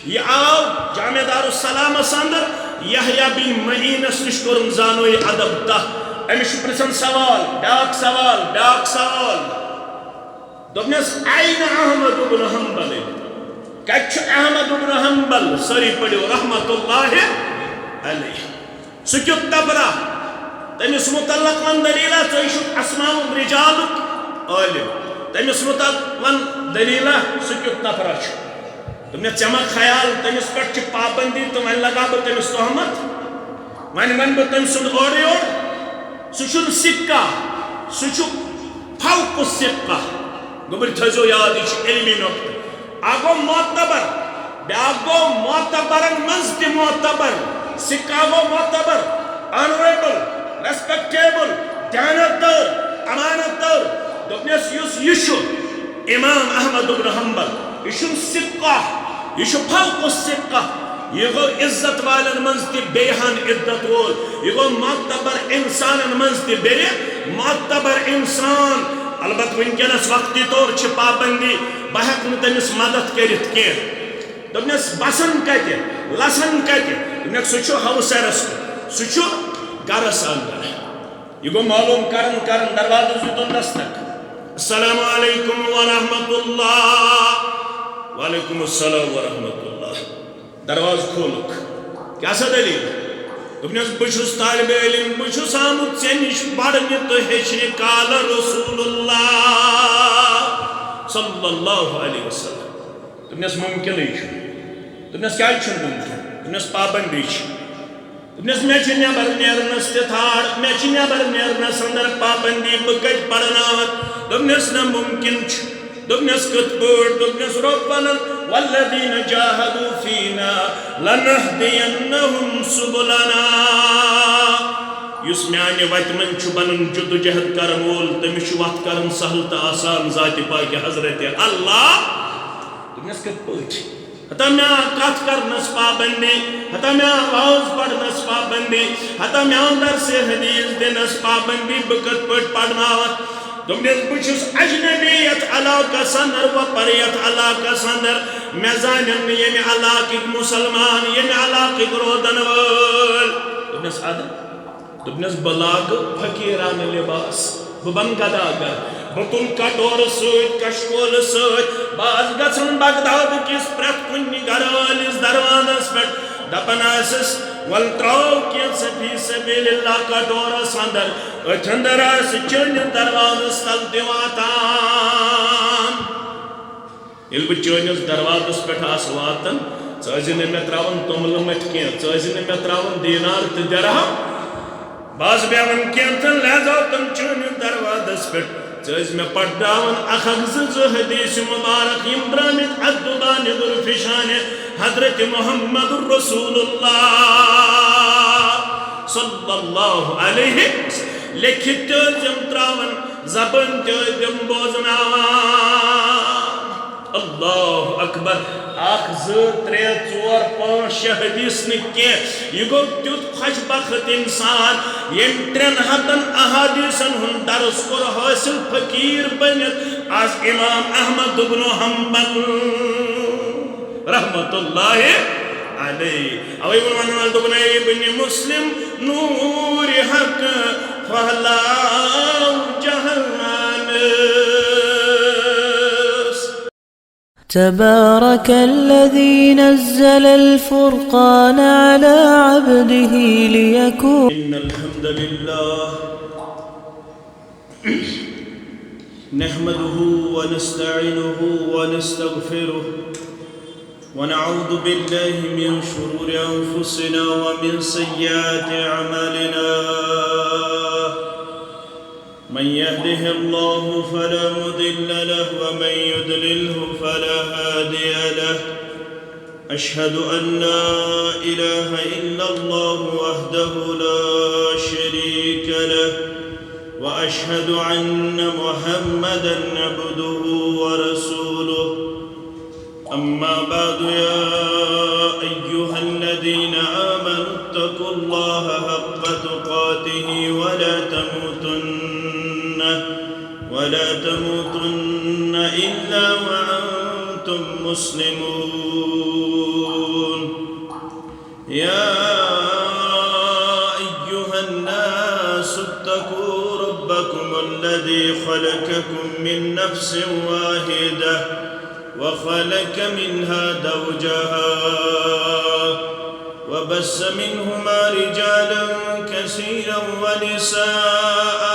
یہ آو جامع دار السلام اندر یحییٰ بن معینس نش کورن زانوی ادب دہ امس پرژھان سوال بیاکھ سوال دوپنس این احمد بن حنبل کت احمد بن حنبل ساری پڑھو رحمت اللہ علیہ سہ کیُتھ تبرہ تمس متعلق ون دلیلہ ژٕ اسماء الرجال عالم تمس متعلق ون دلیلہ سہ کیُتھ نفرہ دوپنس ژےٚ ما خیال تمس پٮ۪ٹھ چھِ پابندی تو وۄنۍ لگا بہٕ تمس تہمت وۄنۍ ون بہٕ تٔمۍ سُنٛد اورٕ یور سُہ چھُنہٕ سکہ سُہ چھُ فوق السکہ گوٚبُر تھٲیزیو یاد یہِ چھُ علمی نۄقطہٕ اکھ گوٚو معتبر بیاکھ گوٚو معتبرن منٛز تہِ معتبر سکہ گوٚو معتبر آنریبل ریسپیکٹیبل دیانت دار امانت دار دوپنس یُس یہِ چھُ امام احمد بن حنبل یہ چھُنہٕ سکہ یہ چھُ فوق السکہ یہ گو عزت والن منز تی بیہن عزت وول یہ گو معتبر انسانن منز تی بیہ معتبر انسان البت ونکینس وقتی طور چھ پابندی بہ ہیکہ نہٕ تٔمِس مدد کٔرِتھ کینٛہہ دوپنس بسن کتہِ لسن کتہِ دوپنکھ سُہ چھُ ہوسرس سُہ چھُ گرس اندر یہ گو معلوم کرن دروازس دیُتُن دستک السلام علیکم ورحمۃ اللہ وعلیکم السلام ورحمۃ اللہ دروازہ کھولک کیا سا دلیل دوپنس بہ چھُس طالب علم بہ چھُس آمُت ژےٚ نِش پرنہِ تہٕ ہیٚچھنہِ قال رسول اللہ صلی اللہ علیہ وسلم دوپنس ممکنٕے چھُ دوپنس کیٛازِ چھُنہٕ ممکن دوپنس پابندی چھِ دوپنس مےٚ چھِ نٮ۪بر نیرنس تہِ تھاڑ مےٚ چھِ نٮ۪بر نیرنس اندر پابندی بہٕ کتہِ پرناوَتھ دوپنس نہ ممکن چھُ دوپنس کِتھ پٲٹھۍ دوپنس رۄب ونان والذین جاہدوا فینا لنہدینہم سبلنا یُس میانہِ وتہِ منٛز چھُ پنُن جدوجہد کرن وول تٔمِس چھُ وتھ کرن سہل تہٕ آسان ذاتِ پاکہِ حضرت اللہ دوپنس کِتھ پٲٹھۍ ہتا مےٚ کتھ کرنس پابندی ہتا مےٚ آواز پرنس پابندی ہتا مےٚ درسِ حدیث دِنس پابندی بہٕ کِتھ پٲٹھۍ پرناوتھ دوپنس بہ چھُس اجنبی یتھ علاقس اندر وپر یتھ علاقس اندر مےٚ زانن نہٕ ییٚمہِ علاقٕکۍ مُسلمان ییٚمہِ علاقٕکۍ روزن وٲلۍ دوپنس ادٕ دوپنس بہٕ لاگہٕ فقیرانہٕ لباس بہٕ بنہٕ گداگر بہٕ تُلہٕ کٹورٕ سۭتۍ کشکولہٕ سۭتۍ بہٕ آسہٕ گژھان بغداد کِس پرٛٮ۪تھ کُنہِ گرٕ وٲلِس دروازس پٮ۪ٹھ دپان آسس ول تراو کینٛژھا فی سبیل اللہ کٹورس اندر أتھۍ اندر آسہِ چٲنِس دروازس تل تہِ واتان ییٚلہِ بہٕ چٲنِس دروازس پٮ۪ٹھ آسہٕ واتان ژٕ ٲسزِ نہٕ مےٚ تراوان توٚملہٕ مٔٹھۍ کینٛہہ ژٕ ٲسزِ نہٕ مےٚ تراوان دیٖنار تہٕ درہم بہٕ آسہٕ بیٚہوان کینٛژن لہذاتن چٲنِس دروازس پٮ۪ٹھ ژٕ ٲسۍ مےٚ پرناوان اکھ زٕ حدیث مبارک یِم درٛامٕتۍ اتھ دُبانہِ درفشانہِ حضرت محمد رسول اللہ صلی اللہ علیہ وسلم لیکھِتھ تہِ ٲسِم تراوان زبان تہِ ٲسِم بوزناوان اللہ اکبر اکھ زٕ ترٛےٚ ژور پانٛژھ شےٚ حدیث نہٕ کینٛہہ یہِ گوٚو تیُتھ خۄش بخت انسان ییٚمۍ 300 احادیثن ہُنٛد درس کوٚر حٲصِل فقیٖر بٔنِتھ آز امام احمد بن حنبل رحمت اللہ علیہ اوے ونان وال دوپن اے ابن مسلم نور حق پھہلاو جہان تبارك الذي نزل الفرقان على عبده ليكون ان الحمد لله نحمده ونستعينه ونستغفره ونعوذ بالله من شرور أنفسنا ومن سيئات أعمالنا من يهده الله فلا مضل له ومن يضلله فلا هادي له أشهد أن لا إله إلا الله وحده لا شريك له وأشهد أن محمدا عبده ورسوله أما بعد يا أيها الذين آمنوا اتقوا الله حق تقاته ولا تموتن إلا وأنتم مسلمون يا أيها الناس اتقوا ربكم الذي خلقكم من نفس واحدة وخلق منها زوجها وبث منهما رجالا كثيرا ونساء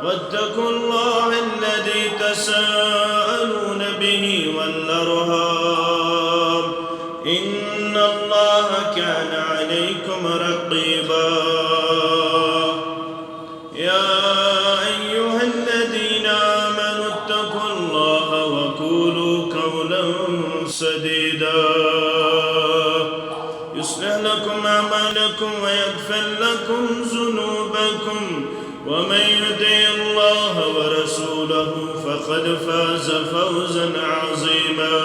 واتقوا الله الذي تساءلون به والأرحام إن الله كان عليكم رقيبا يا أيها الذين آمنوا اتقوا الله وقولوا قولا سديدا يصلح لكم أعمالكم ويغفر لكم ذنوبكم ومن يطع الله ورسوله فقد فاز فوزا عظيما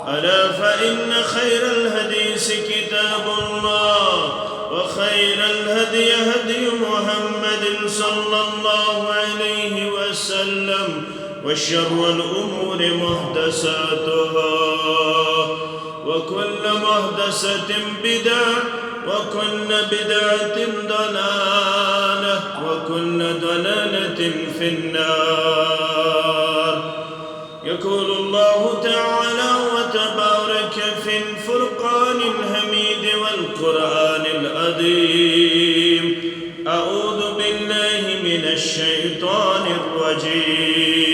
ألا فإن خير الحديث كتاب الله وخير الهدي هدي محمد صلى الله عليه وسلم وشر الأمور محدثاتها وكل محدثة بدعة وكل بدعة ضلالة وكل ضلالة في النار يقول الله تعالى وتبارك في الفرقان الحميد والقرآن العظيم أعوذ بالله من الشيطان الرجيم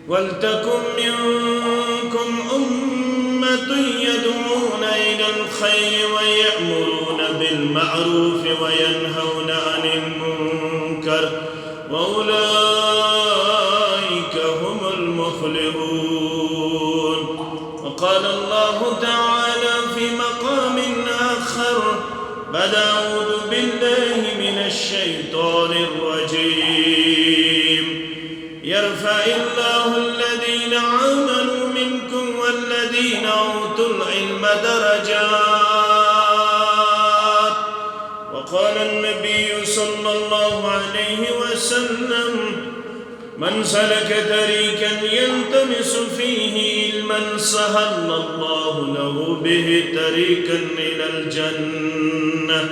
ولتكن منكم أمة يدعون إلى الخير ويأمرون بالمعروف وينهون عن المنكر وأولئك هم المفلحون وقال الله تعالى في مقام آخر بعد أعوذ بالله من الشيطان الرجيم يرفع الله الذين آمنوا منكم والذين أوتوا العلم درجات وقال النبي صلى الله عليه وسلم من سلك طريقا يلتمس فيه علما سهل الله له به طريقا إلى الجنة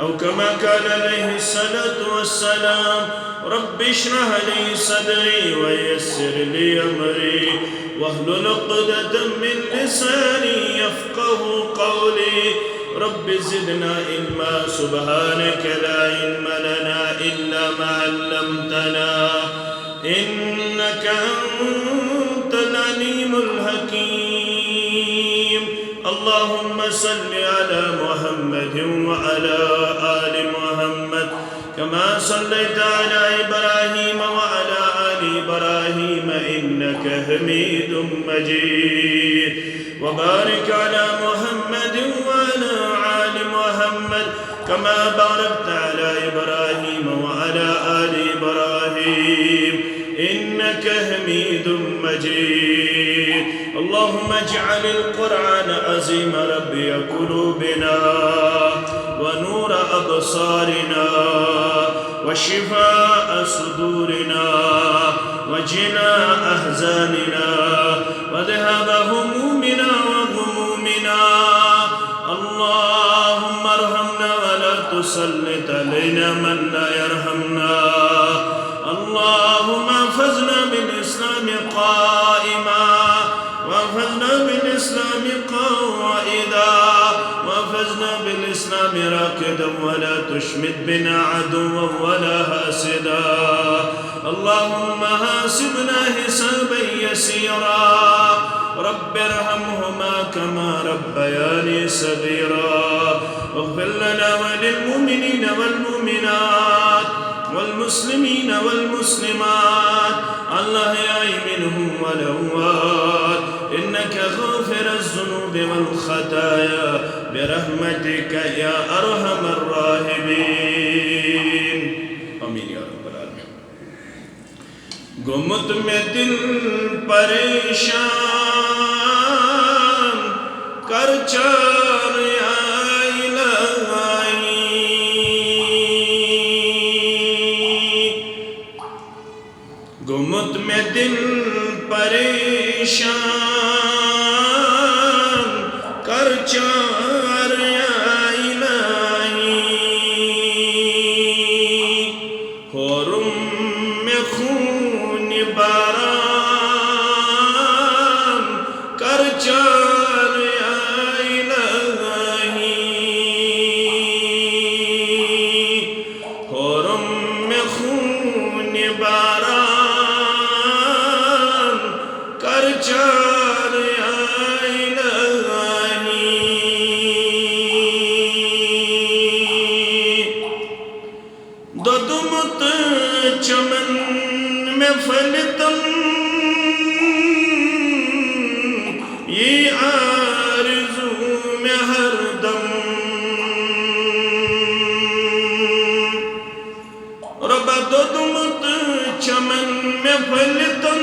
أو كما قال عليه الصلاة والسلام رب اشرح لي صدري ويسر لي أمري واحلل عقدة من لساني يفقه قولي رب زدنا علما سبحانك لا علم لنا إلا ما علمتنا إنك أنت العليم الحكيم اللهم صل على محمد وعلى آل محمد كما صليت على إبراهيم وعلى آل إبراهيم إنك حميد مجيد وبارك على محمد وعلى آل محمد كما باركت على إبراهيم وعلى آل إبراهيم إنك حميد مجيد اللهم اجعل القرآن عظيم ربي قلوبنا ونور أبصارنا وشفاء صدورنا وجلاء أحزاننا وذهاب همومنا وغمومنا اللهم ارحمنا ولا تسلط علينا من لا يرحمنا اللهم احفظنا بالإسلام قائما واحفظنا بالإسلام قائدا واحفظنا بالإسلام راكدا ولا تشمت بنا عدوا ولا حاسدا اللهم حاسبنا حسابا يسيرا رب ارحمهما كما ربياني صغيرا واغفر لنا وللمؤمنين والمؤمنات والمسلمين والمسلمات الأحياء منهم والأموات إنك غافر الذنوب والخطايا برحمتك يا أرحم الراحمين آمين يا رب العالمين گمت میں دل پریشان کر چار گمت میں دل پریشان چار یا الہی ہورم میں خون باران کر چار یا الہی ہورم میں خون باران کر چار یا دودمت چمن میں پھلتم یہ آرزو میں ہر دم ربا دودمت چمن میں پھلتم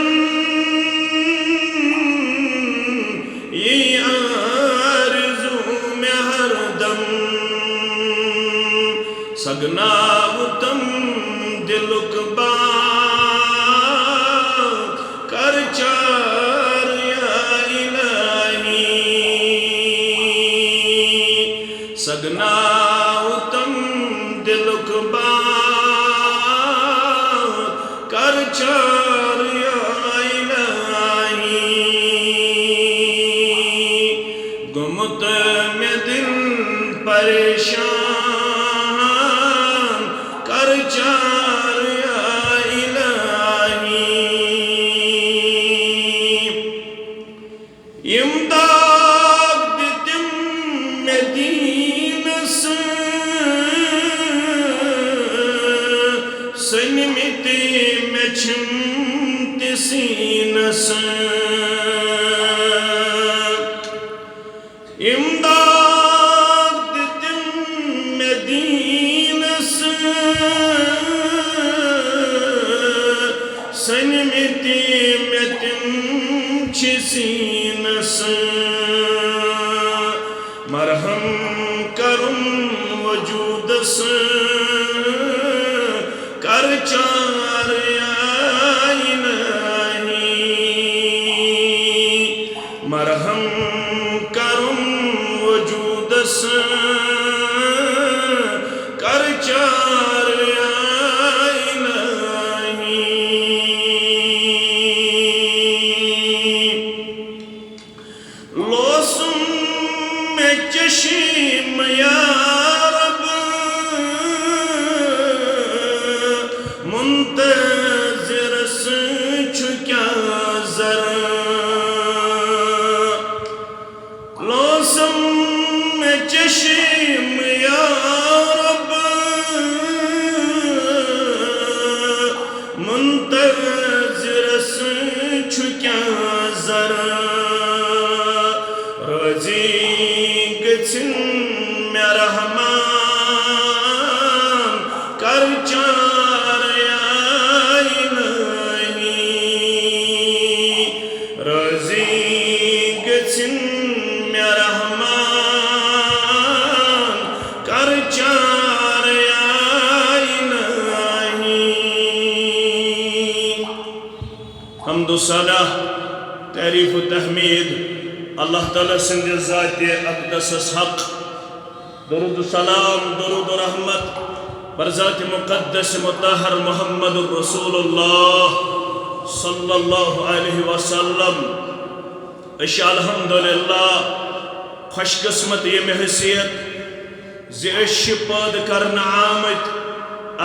یہ آرزو میں ہر دم سگناوتم دلک با کر چار یا الہی سگناوتم دلک با کر چار یا الہی گمت میں دل پریشان کر چار یا الہی امداد دتم میں دین سنمتی میں چھمت سینس امداد دتم میں دین سنمتی میں تم چھ سینس مرہم کرم وجودس کر چار یا الہی مرہم کرم وجودس کر چار یا الہی لوسم میں چشم یا رب منتظر چھکیا ذرا لوسم میں چشم یا رب منتظر چھکیا ذرا رضی گچھن میں رحمان کر چار یا الہی رضی گچھن میں رحمان کر چار یا الہی حمد و صلاح تعریف و تحمید اللہ تعالیٰ سند ذات اقدس حق درود و سلام درود و رحمت بر ذات مقدس مطہر محمد الرسول اللہ صلی اللہ علیہ وسلم اشی الحمدللہ خوش قسمت یہ حیثیت زیش پاد کرنا آمد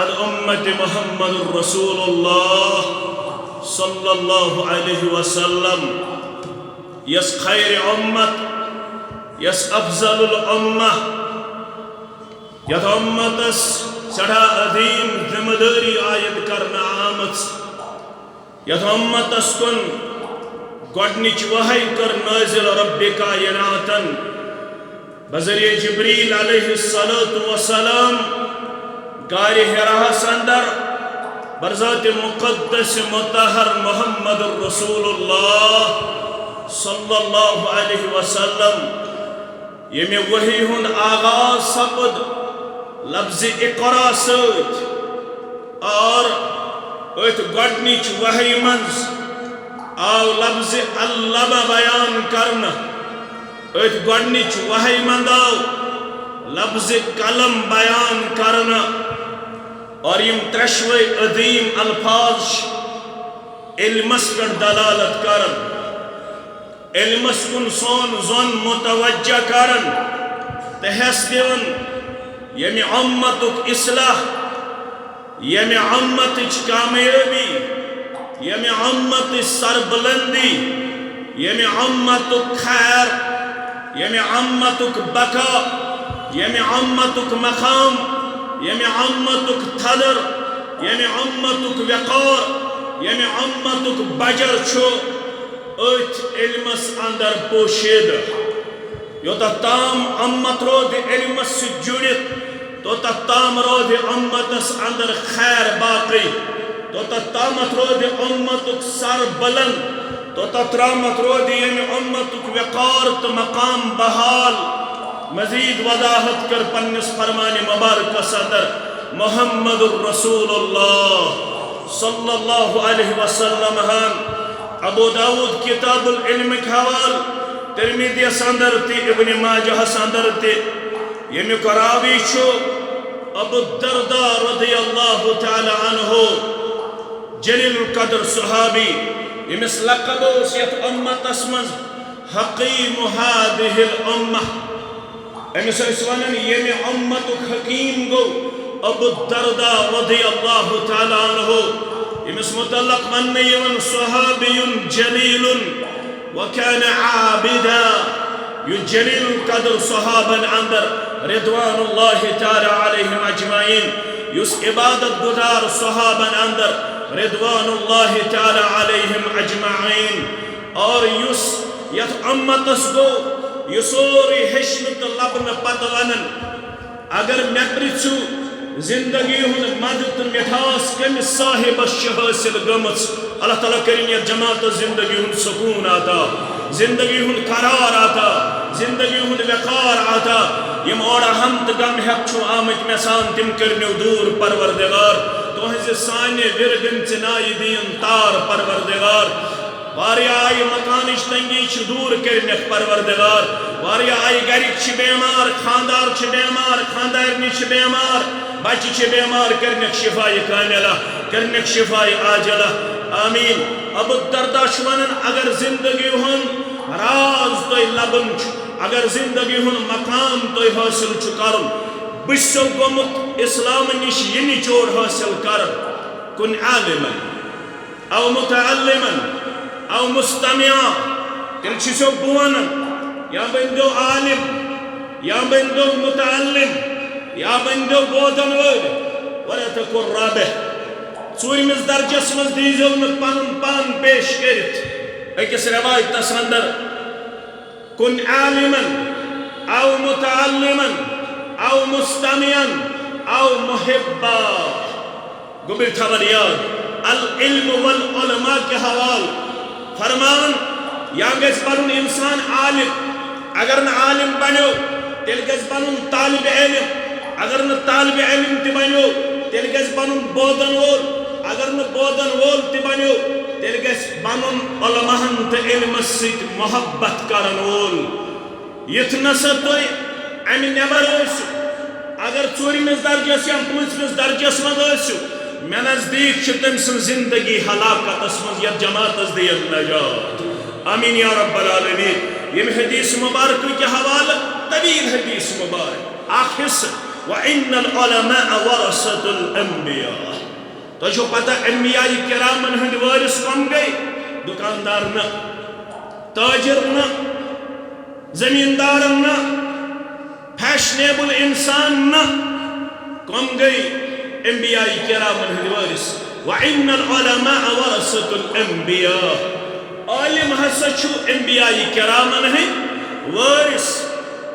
اد امت محمد الرسول اللہ صلی اللہ علیہ وسلم یس خیر امت یس افضل الامہ یت امتس سڑا عظیم ذمہ داری آید کرنا آمد یت امتس کن گوڑنچ وحی کر نازل رب کائناتن بذریعہ جبریل علیہ السلام غار حراء اندر برذات مقدس مطہر محمد الرسول اللہ صلی اللہ علیہ وسلم یمی وحی ہند آغاز سپد لفظ اقرا سوت اور ات گوڑنچ وحی منز آو لفظ اللہ بیان کرنا ات گۄڈنِچ وحی منٛداو لفظ قلم بیان کرنا اور یم ترشوے عظیم الفاظ علمس پر دلالت کرن علمس کن سون زون متوجہ کرن تحس دیون یمی امتک اصلاح یمی امتک کامیابی یمی امتک سربلندی یمی امتک خیر یمی امتک بقا یمی امتک مقام یمی امتک تھدر یمی امتک وقار یمی امتک بجر چھو ات علمس اندر پوشیدہ یوتا تام امت رود علمس سے جڑت توتا تام رود امتس اندر خیر باقی توتا تامت رود امتک سر بلند توتا ترامت رود یمی امتک وقار تو مقام بحال مزید وضاحت کر پنس فرمان مبارک صدر محمد الرسول اللہ صلی اللہ علیہ وسلم ابو داود کتاب العلم حوال ترمذی اندر تی ابن ماجہ اندر تی یمی راوی چھو ابو الدرداء رضی اللہ تعالی عنہ جلیل القدر صحابی یمس لقب یت امت اسمز حقیم هذه الامہ امس ونن یمی امتک حکیم گو ابو الدرداء رضی اللہ تعالی عنہ امس متعلق من یون صحابی جلیل وكان عابدا يجلل القدر صحابا اندر رضوان الله تعالى عليهم اجمعين يس عبادت گزار صحابا اندر رضوان الله تعالى عليهم اجمعين اور يس یت امتس گو یسوری ہشمت لبن پتونن اگر مپرچو زندگی ہن مدد مٹھاس کمس صاحبس حاصل گمس اللہ تعالیٰ کریں یہ جماعت زندگی ہن سکون آتا زندگی ہن قرار آتا زندگی ہن وقار آتا یم اوڑا ہم غم ہیک چھو آمت میسان تم کرنیو دور پروردگار تو ہز سانے ورگن چنائی دین تار پروردگار واریا آئی مکانش تنگی چھ دور کرنیک پروردگار واریا آئی گریک چھ بیمار خاندار چھ بیمار خاندارنی چھ بیمار بچی چھ بیمار کرنیک شفائی کاملہ کرنیک شفائی آجلہ آمین ابو الدرداء شوانن اگر زندگی ہن راز توی لبن اگر زندگی ہن مقام توی حاصل چھ کرن بشو گمت اسلام نش ینی چور حاصل کرن کن عالما او متعلما او مستمعا تل چھو بوانا یا بندو عالم یا بندو متعلم یا بندو بودن ود ولا تکن رابح ژوٗرِ مِس درجس منٛز دیٖزیو نہٕ پنُن پان پیش کٔرِتھ أکِس رٮ۪وایتس انٛدر کُن عالمن او متعلمن او مستمعن او محبا گوٚبٕر تھاوان یاد العلم والعلماء کے حوال فرمان یا گژھِ بنُن انسان عالم اگر نہٕ عالم بنیو تیٚلہِ گژھِ بنُن طالب علم اگر نہٕ طالب علم تہِ بنیو تیٚلہِ گژھِ بنُن بودن وول اگر نہ بودن وول تہِ بنیو تیٚلہِ گژھِ بنُن علماہن تہٕ علمس سۭتۍ محبت کرن وول یِتھ نسا تُہۍ امہِ نٮ۪بر ٲسِو اگر ژوٗرمِس درجس یا پوٗنٛژمِس درجس منٛز ٲسِو مےٚ نزدیٖک چھِ تٔمۍ سٕنٛز زندگی ہلاکتس منٛز یتھ جماعتس دِیَن نجات آمین یا رب العالمین ییٚمہِ حدیث مبارکہ کے حوالہٕ طویل حدیث مبارک اکھ حصہٕ وَإِنَّ الْعُلَمَاءَ وَرَثَةُ الْأَنْبِيَاءِ تو چھو پتہ انبیاء کرامن ہند وارث کم گئی دکاندار نہ تاجر نہ زمیندار نہ فیشنیبل انسان نہ کم گئی انبیاء کرامن ہند وارث وَإِنَّ الْعُلَمَاءَ وَرَثَةُ الْأَنْبِيَاءِ عالم ہسا چھو انبیاء کرامن ہند وارث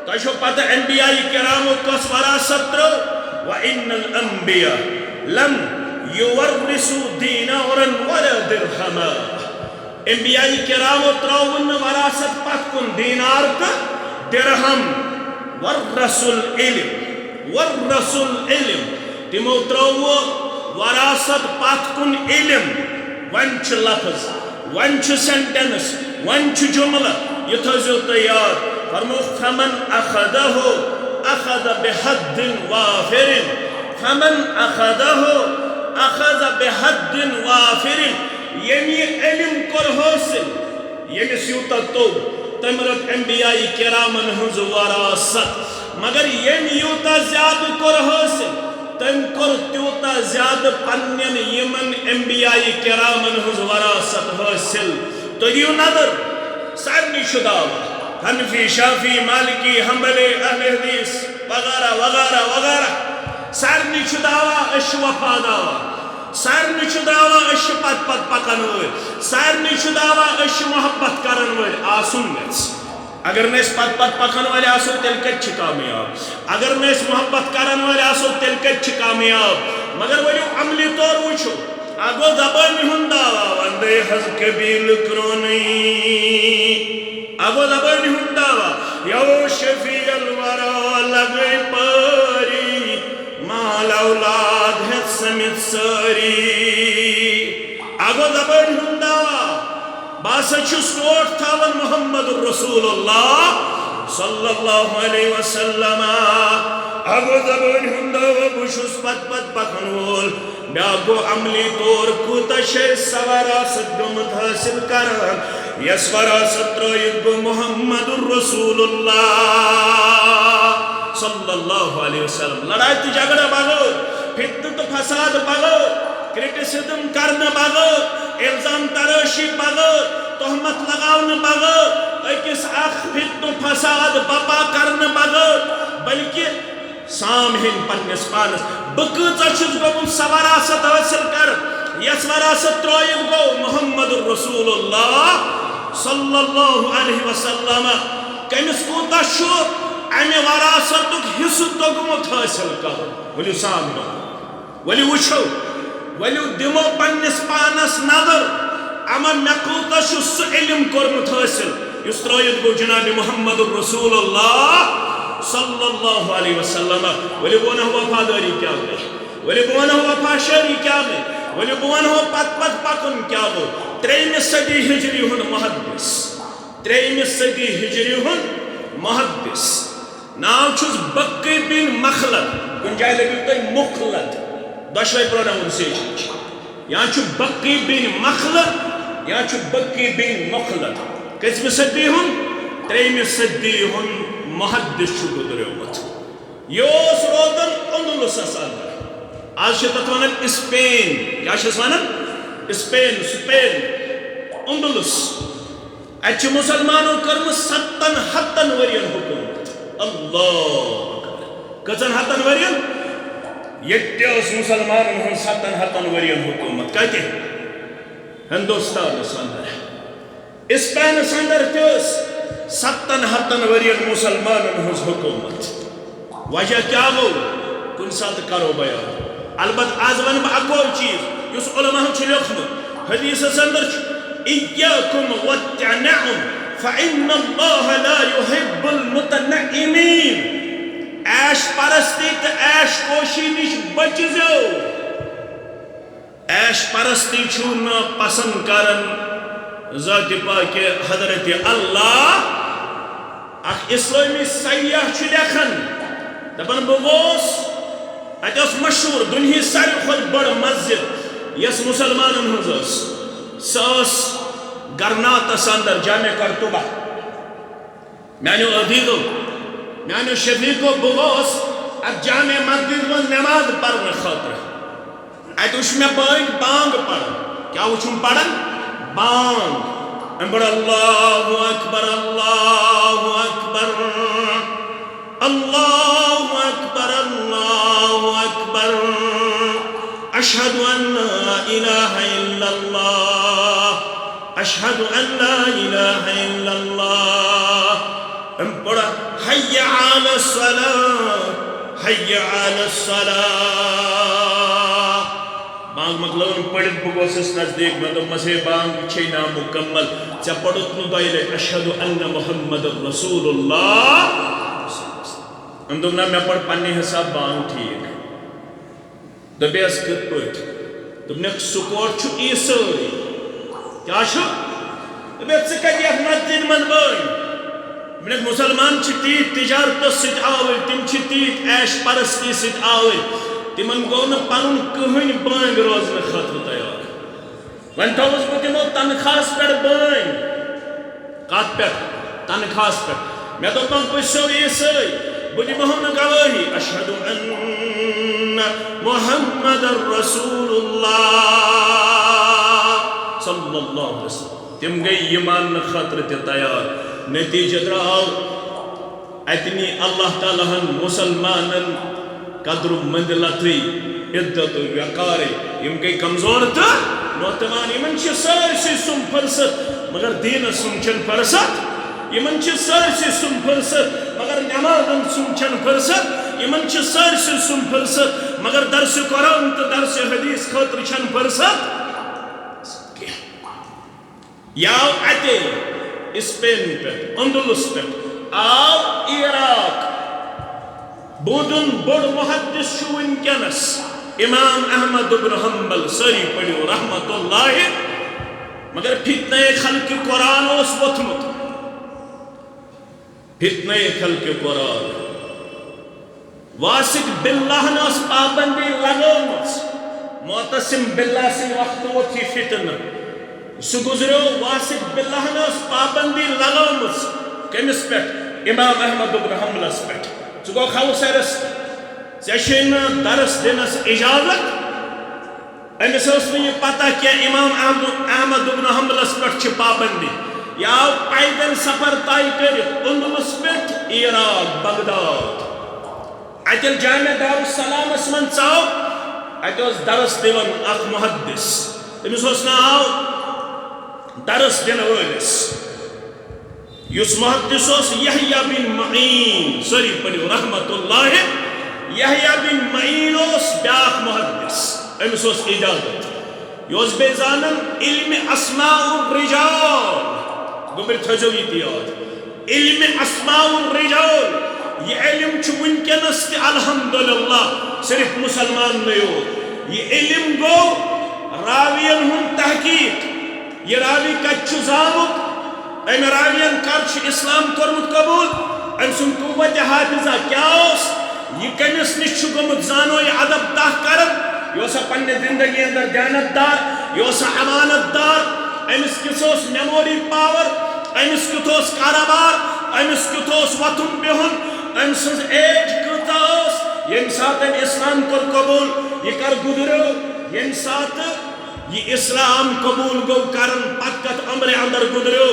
تو چھو پتہ انبیاء کرامو کس وراثت ترو وَإِنَّ الْأَنْبِيَاءَ لَمْ يُوَرِّثُوا دِينَارًا وَلَا دِرْهَمًا انبیاء کرامو تراون وراثت پت کن دینار تا درہم ورثوا العلم ورثوا العلم تمو تراو وراثت پت کن علم ونچ لفظ ونچ سنٹنس ونچ جملہ یہ تھزو تیار فرمو فمن اخذه اخذ بحد وافر فمن اخذه اخذ بحد وافر یمی علم کر حاصل یمس یوتا تو تمرت انبیاء کرامن ہنز وراثت مگر یم یوتا زیادہ کر حاصل تم کر تیوتا زیادہ پنن یمن انبیاء کرامن ہنز وراثت حاصل تو دیو نظر سارنی شداو حنفی شافی مالکی حنبلی اہل حدیث وغیرہ وغیرہ وغیرہ سارنی شداوا اش وفاداوا سارنی شداوا اش پت پت پکن ول سارنی شداوا اش محبت کرن ول آسن گژھِ اگر نس پت پت پکن ول آسو تیل کتہِ کامیاب اگر نس محبت کرن ول آسو تیل کتہِ کامیاب مگر ؤلِو عملی طور وٕچھو اگو زبانہِ ہُنٛد دعوا وندے حظ قبیل کرونی اگو زبانہِ ہُنٛد دعوا یو شفیع الورا لگے پاری مال اولاد ہے سمت ساری اگو زبانہِ ہُنٛد دعوا باسا چھُس ٹوٹھ تھاون محمد رسول اللہ صلی اللہ علیہ وسلم اگو زبانہِ ہُنٛد دعوا بہٕ چھُس پت پت پکن وول بیاکھ گو عملی طور کوتاہ چھِ وراثت گٔمٕژ حٲصِل کران یس وراثت ترٲیِتھ گو محمد رسول اللہ صلی اللہ علیہ وسلم لڑائی تو جھگڑا بغیر فتنہ تو فساد بغیر کرٹیسزم کرنے بغیر الزام تراشی بغیر تہمت لگاؤنے بغیر اکس اخ فتنہ فساد بپا کرنے بغیر بلکہ سامہن پنس پانس بکۭژاہ چھُس گوٚمُت سۄ وراثت حٲصِل کر یس وراثت ترٲیِتھ گو محمد رسول اللہ صلی اللہ علیہ وسلم کٔمِس کوٗتاہ چھُ امہِ وراثتُک حصہٕ توٚگمُت حٲصِل کرُن ؤلِو سامنو ؤلِو وٕچھو ؤلِو دِمو پننِس پانس نظر اما مےٚ کوٗتاہ چھُ سُہ علم کوٚرمُت حٲصِل یُس ترٲیِتھ گو جناب محمد رسول اللہ صلی اللہ علیہ وسلم ولی بہ ونہو وفاداری کیا گئی ولی بہ ونہو وفا شیری کیا گئی ولی بہ ونہو پت پت پکن کیا گو 3 صدی ہجری ہن محدث 3 صدی ہجری ہن محدث ناو چھُس بقی بن مخلد کُنہِ جایہِ لٔگِو تۄہہِ مخلد دۄشوے پروناؤنسیشن یا چھُ بقی بن مخلد یا چھُ بقی بن مخلد کٔژمہِ صدی ہن 3 صدی ہن محدث چھُ گُزریومُت یہِ اوس روزان اندلسس اندر آز چھِ تتھ ونان اسپین کیٛاہ چھِس ونان اسپین سپین اندلس اتہِ چھِ مُسلمانو کٔرمٕژ 700 ؤرین حکوٗمت اللہ کٔژن 100 ؤرین ییٚتہِ تہِ ٲس مُسلمانن ہٕنٛز 700 ؤرین حکوٗمت کتہِ ہندوستانس اندر اسپینس اندر تہِ ٲس 700 ؤرین مسلمانن ہٕنٛز حکوٗمت وجہ کیا گو کُنہِ ساتہٕ کرو بیان البتہ آز ون بہٕ اکھ اور چیٖز یُس علماہن چھُ لیوکھمُت حدیثس اندر چھُ اِیاکُم والتنعم فإن الله لا يحب المتنعمين عیش پرستی تہٕ عیش کوشی نِش بٔچزیو عیش پرستی چھُ نہٕ پسند کران ذات پاک حضرت اللہ اخ اسلامی سیاح چھُ لیکھان دپان بہٕ گوس اتہِ ٲس مشہوٗر دُنہِچ ساروی کھۄتہٕ بٔڑ مسجد یۄس مُسلمانن ہٕنٛز ٲس سۄ ٲس گرناتس اندر جامع قرطبہ میانیو عزیزو میانیو شفیقو بہٕ گوس اتھ جامع مسجد منٛز نماز پرنہٕ خٲطرٕ اتہِ وٕچھ مےٚ بٲگۍ بانگ پران کیٛاہ وٕچھُم پران بانگ امہِ پٲٹھۍ اللہ اکبر اللہ اکبر اللہ اکبر اللہ اکبر اشہد ان لا الہ الا اللہ اشہد ان لا الہ الا اللہ امہِ پٲٹھۍ حی علی الصلاۃ حی علی الصلاۃ بانگ مکلون پڑھت بہٕ گوسس نزدیک مےٚ دوٚپمس ہے بانگ چھے نامُکمل ژےٚ پوٚرُتھ نہٕ دۄیہِ لٹہِ اشہدُ ان محمد رسول اللہ أمۍ دوٚپ نہ مےٚ پٔر پننہِ حساب بانگ ٹھیٖک دوٚپیس کِتھ پٲٹھۍ دوٚپنکھ سُہ کوٹ چھُ عیٖسٲے کیٛاہ چھُ دوٚپیس ژٕ کتہِ یتھ مسجد منٛز بٲگۍ دوٚپنَکھ مُسلمان چھِ تیٖتۍ تِجارتَس سۭتۍ آوٕرۍ تِم چھِ تیٖتۍ عیش پرستی سۭتۍ آوٕرۍ تِمن گوٚو نہٕ پَنُن کٕہٕنۍ بٲنٛگۍ روزنہٕ خٲطرٕ تیار وۄنۍ تھوٚوُس بہٕ تِمو تنخواہَس پٮ۪ٹھ بٲنٛگۍ کَتھ پٮ۪ٹھ تنخواہَس پٮ۪ٹھ مےٚ دوٚپمَکھ بہٕ چھُسو عیٖسٲے بہٕ دِمہو نہٕ گوٲہی اشہدُ اَنَّ محمدَ رسول اللہ صلی اللہ علیہ وسلم تِم گٔے یہِ ماننہٕ خٲطرٕ تہِ تیار نتیجہ درٛاو اَتہِ نی اللہ تعالیٰ ہن مُسلمانن قدرُک منزلتھٕے عدتُے وقارے یِم گٔے کمزور تہٕ نوتوان یِمن چھِ سٲرسٕے سُم فرصت مگر دیٖنس سُم چھنہٕ فرصت یِمن چھِ سٲرسٕے سُم فرصت مگر نٮ۪مازن سُم چھنہٕ فرصت یِمن چھِ سٲرسٕے سُم فرصت مگر درسِ قرآن تہٕ درسِ حدیث خٲطرٕ چھنہٕ فرصت یہِ آو اَتے اسپین پٮ۪ٹھ اندلس پٮ۪ٹھ آو عراق بوٗدُن بوٚڑ محدث چھُ وٕنکٮ۪نس امام احمد بن حنبل سٲری پٔرِو رحمت اللہ مگر فتنہ خلق قرآن اوس ووٚتھمُت فتنہ خلق قرآن واسق باللہن ٲس پابندی لگٲومٕژ معتصم باللہ سٕنٛدِ وقتہٕ ووٚتھ یہِ فتنہٕ سُہ گُزریو واسق باللہن ٲس پابندی لگٲومٕژ کٔمِس پٮ۪ٹھ امام احمد بن حنبلس پٮ۪ٹھ ژٕ گوٚو کھوثرس ژےٚ چھُے نہٕ درس دِنس اجازت أمِس ٲس نہٕ یہِ پتہ کینٛہہ امام احمد بن حنبلس پٮ۪ٹھ چھِ پابندی یہِ آو پیدل سفر طے کٔرِتھ اندلس پٮ۪ٹھ عراق بغداد اَتہِ ییٚلہِ جامع دارالسلامس منٛز ژاو اَتہِ اوس درس دِوان اکھ محدث تٔمِس اوس ناو درس دِنہٕ وٲلِس یُس محدث اوس یحییٰ بن معین سٲری پٔرِو رحمت اللہ یحییٰ بن معین اوس بیٛاکھ محدث أمِس اوس اجازت یہِ اوس بیٚیہِ زانان علمِ اسماء الرجال گوٚبٕرۍ تھٲیزیو یہِ تہِ یاد علمِ اسماء الرجال یہِ علم چھُ وٕنکٮ۪نس تہِ الحمدللہ صرف مُسلماننٕے یوت یہِ علم گوٚو راوین ہُنٛد تحقیق یہِ راوی کتہِ چھُ زامُت أمۍ راوین کر چھُ اسلام کوٚرمُت قبوٗل أمۍ سُنٛد قوتِ حافظہ کیٛاہ اوس یہِ کٔمِس نِش چھُ گوٚمُت زانو یہِ ادب تح کرن یہِ اوسا پننہِ زندگی اندر دیانت دار یہِ اوسا امانت دار أمِس کِژھ اوس میموری پاور أمِس کیُتھ اوس کارٕبار أمِس کیُتھ اوس وۄتھُن بِہُن أمۍ سٕنٛز ایج کۭژاہ ٲس ییٚمہِ ساتہٕ أمۍ اسلام کوٚر قبوٗل یہِ کر گُزریو ییٚمہِ ساتہٕ یہِ اسلام قبوٗل گوٚو کرن پتہٕ کتھ عمرِ اندر گُزریو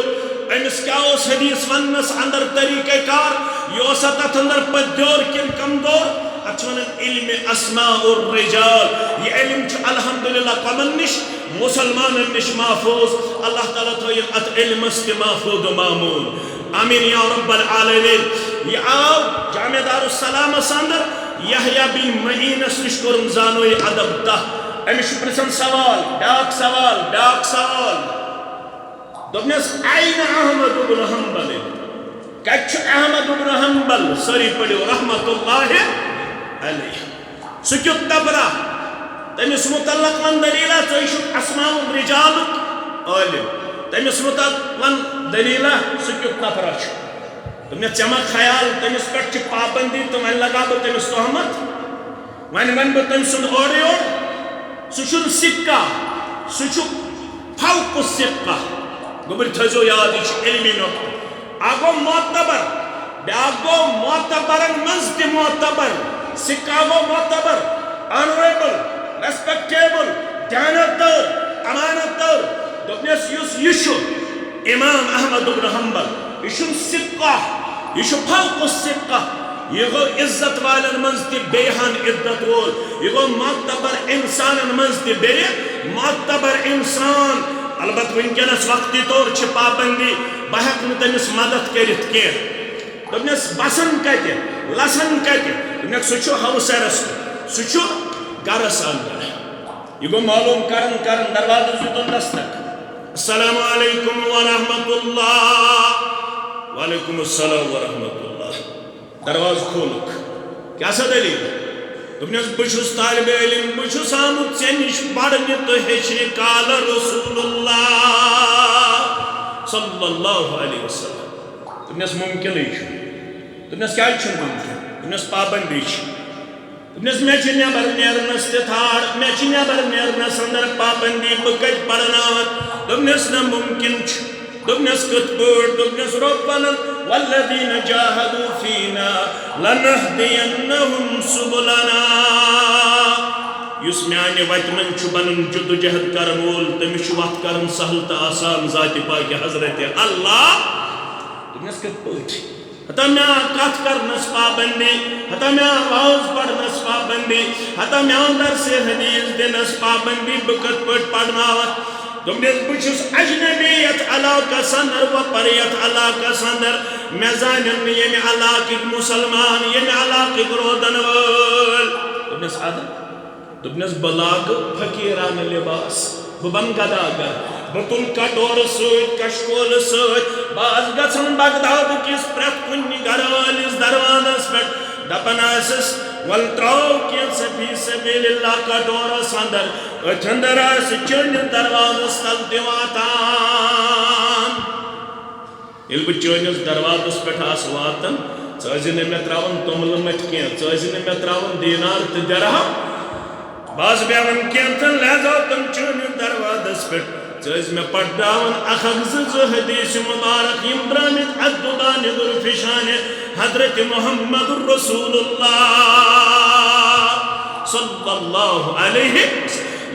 أمِس کیٛاہ اوس حدیث وننس اندر طریقہ کار یہِ اوسا تتھ اندر پٔدیور کِنہٕ کمزور اتھ چھِ ونان علمِ اسماء الرجال یہِ علم چھُ الحمدللہ کۄمن نِش مُسلمانن نِش محفوظ اللہ تعالیٰ تھٲیِن اتھ علمس تہِ محفوظ و معموٗل آمیٖن یا رب العالمین یہِ آو جامع دارالسلامس اندر یحییٰ بن معینس نِش کوٚرُن زانویہِ ادب تح أمِس چھُ پرژھان سوال بیٛاکھ سوال دوٚپنَس اَینَ احمد بن حنبل کتہِ چھُ احمد بن حنبل سٲری پٔرِو رحمت اللہ علیہ سُہ کیُتھ تبرا تٔمِس متعلق ون دلیٖلہ ژٕ چھُکھ اسماء الرجالُک عٲلِم تٔمِس متعلق ون دلیٖلہ سُہ کیُتھ نفرا چھُ دوٚپنَس ژےٚ ما خیال تٔمِس پٮ۪ٹھ چھِ پابندی تہٕ وۄنۍ لگاو بہٕ تٔمِس تہمت وۄنۍ ونہٕ بہٕ تٔمۍ سُنٛد اورٕ یور سُہ چھُنہٕ سِکہ سُہ چھُ فوق السِکہ گوٚبٕرۍ تھٲیزیو یاد یہِ چھُ علمی نۄقطہٕ اکھ گوٚو معتبر بیٛاکھ گوٚو معتبرن منٛز تہِ معتبر سِکہ گوٚو معتبر آنریبل ریسپیکٹیبل دیانت دار امانت دار دوٚپنَس یُس یہِ چھُ امام احمد بن حنبل یہِ چھُنہٕ سِکہ یہِ چھُ فوق السِکہ یہِ گوٚو عزت والٮ۪ن منٛز تہِ بیٚیہِ ہن عزت وول یہِ گوٚو معتبر انسانن منٛز تہِ بیٚیہِ معتبر انسان البتہ وٕنکٮ۪نس وقتی طور چھِ پابندی بہٕ ہٮ۪کہٕ نہٕ تٔمِس مدد کٔرِتھ کینٛہہ دوٚپنَس بسان کتہِ لسان کتہِ دوٚپنَکھ سُہ چھُ ہوسرس سُہ چھُ گرس اندر یہِ گوٚو معلوٗم کرن دروازس دیُتُن دستک السلام علیکم ورحمۃ اللہ وعلیکم السلام ورحمۃ اللہ دروازٕ کھولُکھ کیٛاہ سا دلیٖل دوٚپنَس بہٕ چھُس طالبِ علم بہٕ چھُس آمُت ژےٚ نِش پرنہِ تہٕ ہیٚچھنہِ قال رسول اللہ صلی اللہ علیہ وسلم دپنس ممکن دپنس کیا ممکن دپنس پابندی دپنس مے نبر نیرنس تھاڑ مے نبر نیرنس اندر پابندی بہ کت پڑناوت دپنس نا ممکن دپنس کت پٲٹھۍ دپنس ربنا والذین جاہدوا فینا لنہدینہم سبلنا یس میانہ وتہ من بنن جدوجہد کرن وول تمس وت کرن سہل تو آسان ذات پاک حضرت اللہ دپنس کت پٲٹھۍ ہتا مے کت کرنس پابندی ہتا مے آواز پڑھنس پابندی ہتا مے درس حدیث دنس پابندی بہ کت پٲٹھۍ پڑناوت دپنس بچس اجنبی یت علاقہ اندر و پریت علاقہ اندر مے زانن یمہ علاقہ مسلمان یمہ علاقہ روزن وول دپنس عادت دپنس بہ لاگہ فقیرانہ لباس بہ بن گداگر بہ تل کٹور ست کشکول ست باز گژھن بغداد کس پرٛٮ۪تھ کُنہِ گرٕ وٲلِس دروازس پٮ۪ٹھ دپان آسس ول تراو کینٛژھا فی سبیل اللہ کٹورس اندر أتھۍ اندر آسہِ چٲنِس دروازس تل تہِ واتان ییٚلہِ بہٕ چٲنِس دروازس پٮ۪ٹھ آسہٕ واتان ژٕ ٲسزِ نہٕ مےٚ تراوان توٚملہٕ مٔٹۍ کینٛہہ ژٕ ٲسزِ نہٕ مےٚ تراوان دیٖنار تہٕ درہم بہٕ آسہٕ بیٚہوان کینٛژن لہذاتن چٲنِس دروازس پٮ۪ٹھ ژٕ ٲسۍ مےٚ پڑھناوان اکھ اکھ زٕ حدیث مبارک یِم درٛامٕتۍ اتھ دُکانہِ درفشانہِ حضرت محمد رسول اللہ صلی اللہ علیہ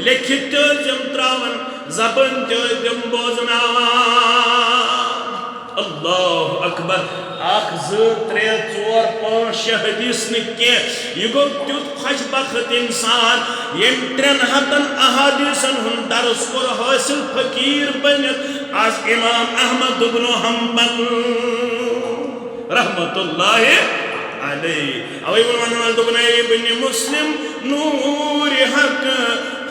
لکھت تم تراون زبان تم بوزناوان اللہ اکبر اکھ زٕ ترٛےٚ ژور پانٛژھ شےٚ حدیث نہٕ کینٛہہ یہ گوٚو تیُتھ خۄش بخت انسان ییٚمۍ 300 احادیثن ہُنٛد درس کوٚر حٲصِل فقیٖر بٔنِتھ آز امام احمد بن حنبل رحمت اللہ علیہ اوے ونوان دوپن ابن مسلم نور حق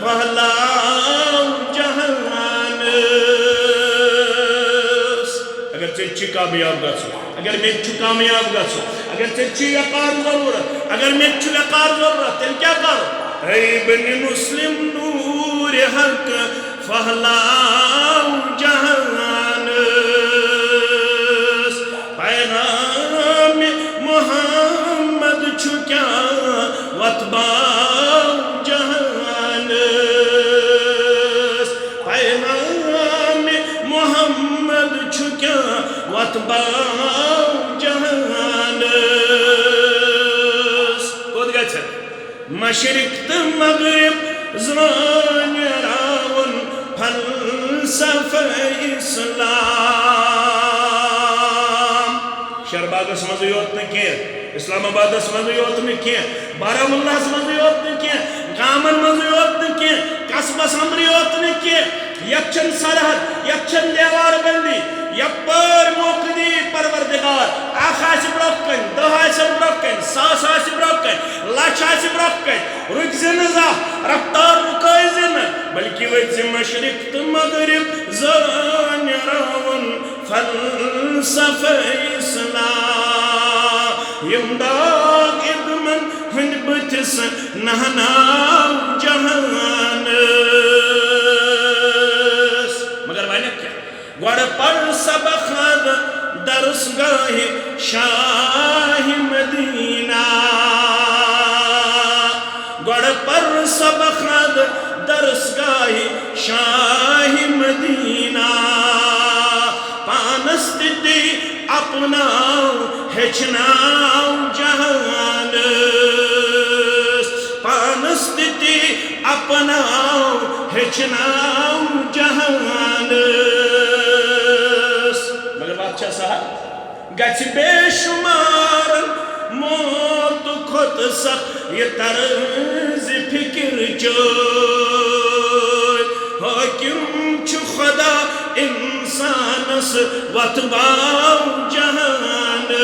پھہلاو جہانس اگر ژےٚ چھی کامیاب گژھُن اگر مےٚ تہِ چھُ کامیاب گژھُن اگر ژےٚ چھی یقار ضروٗرت اگر مےٚ تہِ چھُ یقار ضروٗرت تیٚلہِ کیٛاہ کرو اے ابن مسلم نور حق پھہلاو جہانس پیغام محمد چھُ کیٛاہ وتباو جہانس پیغام محمد چھُ کیٛاہ وتباو جہانس کوٚت گژھِ مشرق تہٕ مغرب زٲنِراوُن فلسفہ اسلام شرباگس مزے یوت نہ کینٛہہ اسلام آبادس مزے یوت نہ کینٛہہ بارہمولاہس مزے یوت نہ کینٛہہ گامن مزے یوت نہ کینٛہہ قصبس اندر یوت نہ کینٛہہ یتھ چھنہٕ سرحد یتھ چھنہٕ دیوار بندی یپٲرۍ موقعہٕ دی پروردگار اکھ آسہِ برٛونٛہہ کَنہِ 10 آسن برٛونٛہہ کَنہِ 100 آسہِ برٛونٛہہ کَنہِ لچھ آسہِ برٛونٛہہ کَنہِ رُکزِ نہٕ زانٛہہ رفتار رُکٲیزِ نہٕ بلکہِ ؤتھزِ مشرق تہٕ مغرب زٲنِراوُن فلسفہ اسلام یم داغ ادمن ہٕنٛدِ بٕتھِس نہناو جہانس مگر وَنہِ کیٛاہ گۄڈٕ پَر سبق درس گاہِ شاہ مدینہ گۄڈٕ پَر سبق درس گاہِ شاہ مدینہ پانس تہِ دی اپناو ہیٚچھناو جہانس پانس تہِ دی اپناو ہیٚچھناو جہانس مگر بات چھا سہل گژھِ بے شمار موت کھۄت سخ یہِ طرز فکر چٲرۍ حٲکِم چھُ خدا انسانس وتباو جہانس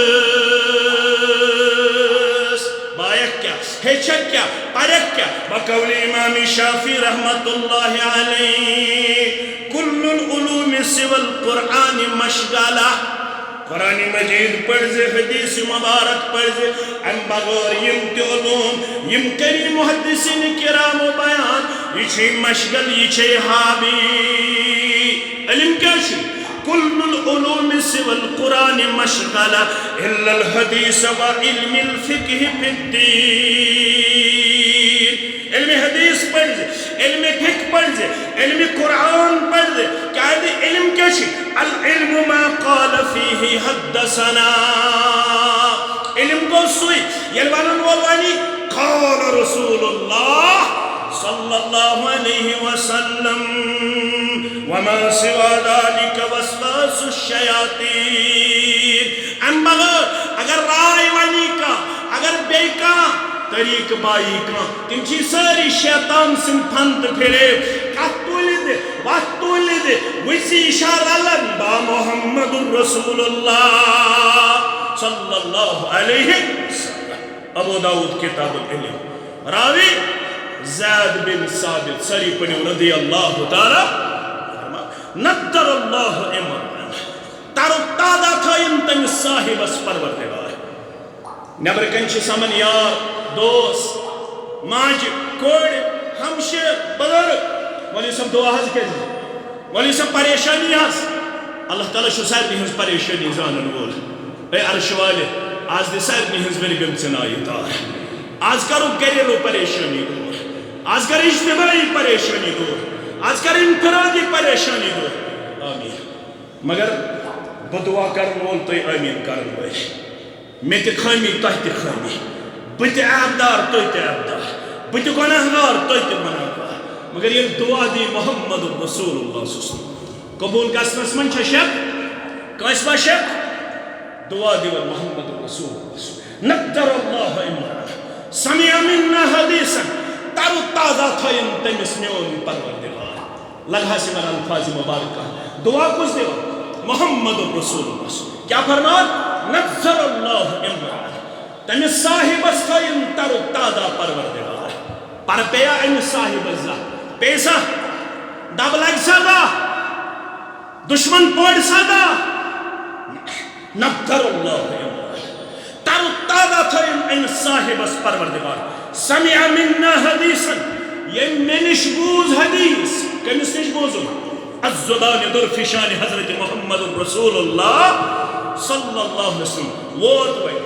بایک کیا ہیچک کیا پرک کیا بقول امام شافعی رحمت اللہ علیہ کل العلوم سوى القرآن مشغلہ قرآن مجید پڑھزِ حدیث مبارک پڑھزِ ام بغیر یم تہِ علوم یم کری محدثین کرام بیان یہ چھے مشغل یہ چھے حابی علم کیا چھے كل العلوم سوى القرآن مشغلة إلا الحديث وعلم الفقه في الدين. علم حدیث پڑھ دے، علم فقہ پڑھ دے، علم قرآن پڑھ دے. کیا ہے علم کیا ہے؟ العلم ما قال فيه حدثنا. علم کو سوئی یلوانن والوانی قال رسول اللہ صلی اللہ علیہ وسلم وما سوا ذلك وسواس الشیاطین. ام بغیر اگر رائے وانی کا اگر بے کا طریق بائی کا تم چی ساری شیطان سن پھنت پھرے کت تولد وقت تولد ویسی اشارہ لن با محمد رسول اللہ صلی اللہ علیہ وسلم. ابو داود کتاب العلم راوی زید بن ثابت سری پڑھو رضی اللہ تعالی نقدر اللہ امران تارو تادا تھائن تم صاحب اس پروردگار. نبر کنچ سمن یار دوست ماج کوڑ ہمشہ بزرگ ولی سب دعا حض کے دی ولی سب پریشانی حض اللہ تعالیٰ شو سارے ہنز پریشانی زانن بول. اے عرش والے آج دے سارے ہنز ورگن چنائی تار آج کرو گریلو پریشانی دور آج کر اجتماعی پریشانی دور آج کر انفرادی پریشانی دور. آمین. مگر بدعا کرن وول تو آمین کرن وول میں تے خامی تہ تے خامی بت عابدار تو تے عابدار بت گناہگار تو تے گناہگار مگر یہ دعا دی محمد رسول اللہ صلی اللہ علیہ وسلم قبول گژھنس من چھ شک کس ما شک دعا دی محمد رسول اللہ نقدر اللہ عمران سمع منا حدیثا تارو تازہ تھائن تمس میون پروردگار. لگا سے من الفاظ مبارکہ دعا کس دیو محمد رسول اللہ کیا فرمان نقدر اللہ عمران تمس صاحب تھائن تارو تازہ پروردگار. پر پیا ان صاحب ازا پیسہ دب لگ سدا دشمن پوڑ سدا نقدر اللہ عمران تارو تازہ تھائن ان صاحب پروردگار. سمع منا حدیثا یہ میں نشبوز حدیث کمس نشبوزن الزبان درفشان حضرت محمد رسول اللہ صلی اللہ علیہ وسلم ووت وی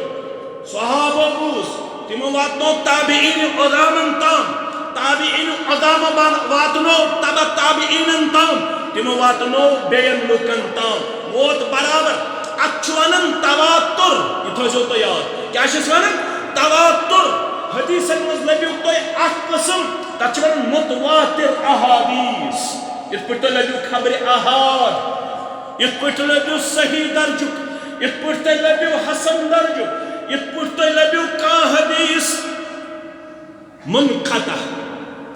صحابہ بوز تمو واتنو تابعین عظامن تام تابعین عظام واتنو تبا تابعین تام تمو واتنو بین لکن تام ووت برابر اچوانن تواتر یہ تو جو تو یاد کیا شسوانن تواتر حدیث مز لبیو تو اخ قسم تچون متواتر احادیث اس پر تو لبیو خبر احاد اس پر تو لبیو صحیح درجک اس پر تو لبیو حسن درجک اس پر تو لبیو کا حدیث منقطع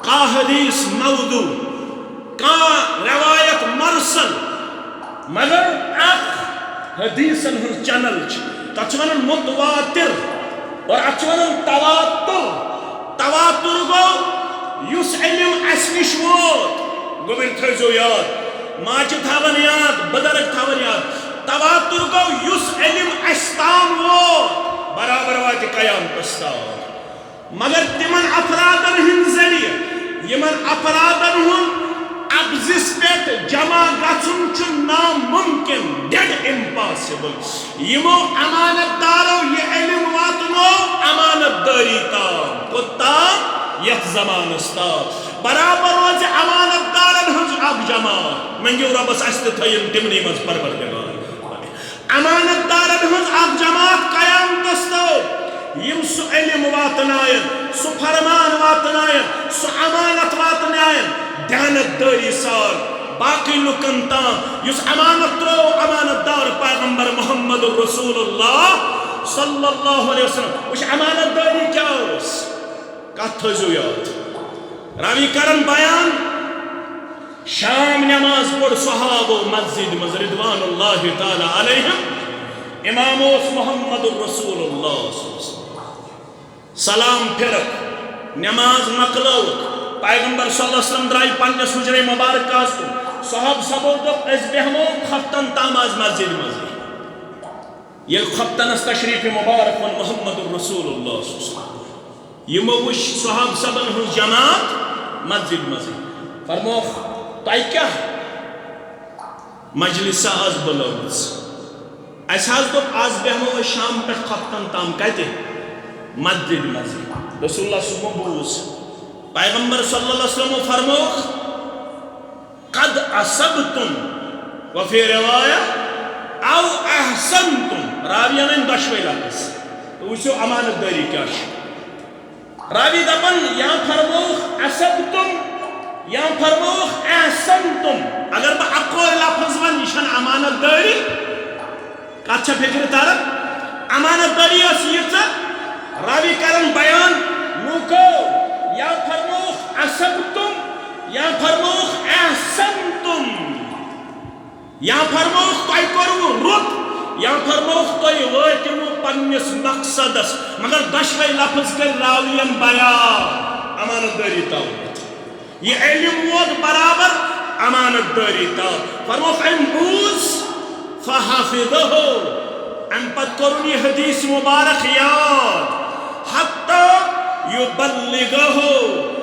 کا حدیث موضوع کا روایت مرسل مگر اخ حدیثن ہن چنل تچون متواتر اور اچھوان تواتر تواتر گو یس علم اسنش ووت گوبر تھیزو یاد ماجد تھاون یاد بدرک تھاون یاد تواتر گو یس علم استان ووت برابر وات قیام تستان مگر تمن افرادن ہن ذریعہ یمن افرادن ہن ابزس پیٹ جمع گھن ناممکن ڈیڈ امپاسبل یمو امانت دارو یہ علم واتنو امانت داری تام کتام یت زمانس تام برابر روز امانت دارن ہنز اگ جمع منگیو ربس است تھین تمنی مز پروردگار امانت دارن ہنز اگ جماعت قیام تستو یم سو علم واتنائن سو فرمان واتنائن سو امانت واتنائن دیانت داری سال باقی لکن تام یس امانت رو امانت دار پیغمبر محمد رسول اللہ صلی اللہ علیہ وسلم اس امانت داری کیا اس کت تھزو یاد راوی کرن بیان شام نماز پڑھ صحابو مسجد مز رضوان اللہ تعالی علیہم امام اس محمد رسول اللہ صلی اللہ علیہ وسلم سلام پھرک نماز مکلوک پیغمبر صلی اللہ علیہ وسلم درائی پنجس حجر مبارک کاسکو صحاب سبو دب از بہمو خفتن تاماز مسجد مزید یہ خفتن اس تشریف مبارک من محمد رسول اللہ صلی اللہ علیہ وسلم یہ موش صحاب سبن ہن جماعت مسجد مزید فرموخ تائی کیا مجلس آز بلوز اس حض دوپ آز بہمو شام پہ خفتن تام کہتے مسجد مسجد رسول اللہ صلی اللہ علیہ وسلم بوز پیغمبر صلی اللہ علیہ وسلم فرموخ قد اصبتم وفي رواية او احسنتم راویان ان دشوی لفظ تو وچو امانت داری کاش راوی دپن یا فرموخ اصبتم یا فرموخ احسنتم اگر با اقوی لفظ ون نشان امانت داری کچھ فکر تارت امانت داری اس یہ راوی کرن بیان نوکو یا فرموخ اصبتم یا فرموخ احسنتم یا فرموخ توی کرو رت یا فرموخ توی واتمو پنس مقصدس مگر دشوی لفظ کر راوین بیان امانت داری تاوت یہ علم وود برابر امانت داری تاوت فرموخ ام بوز فحافظه ام پت کرونی حدیث مبارک یاد حتی یبلغه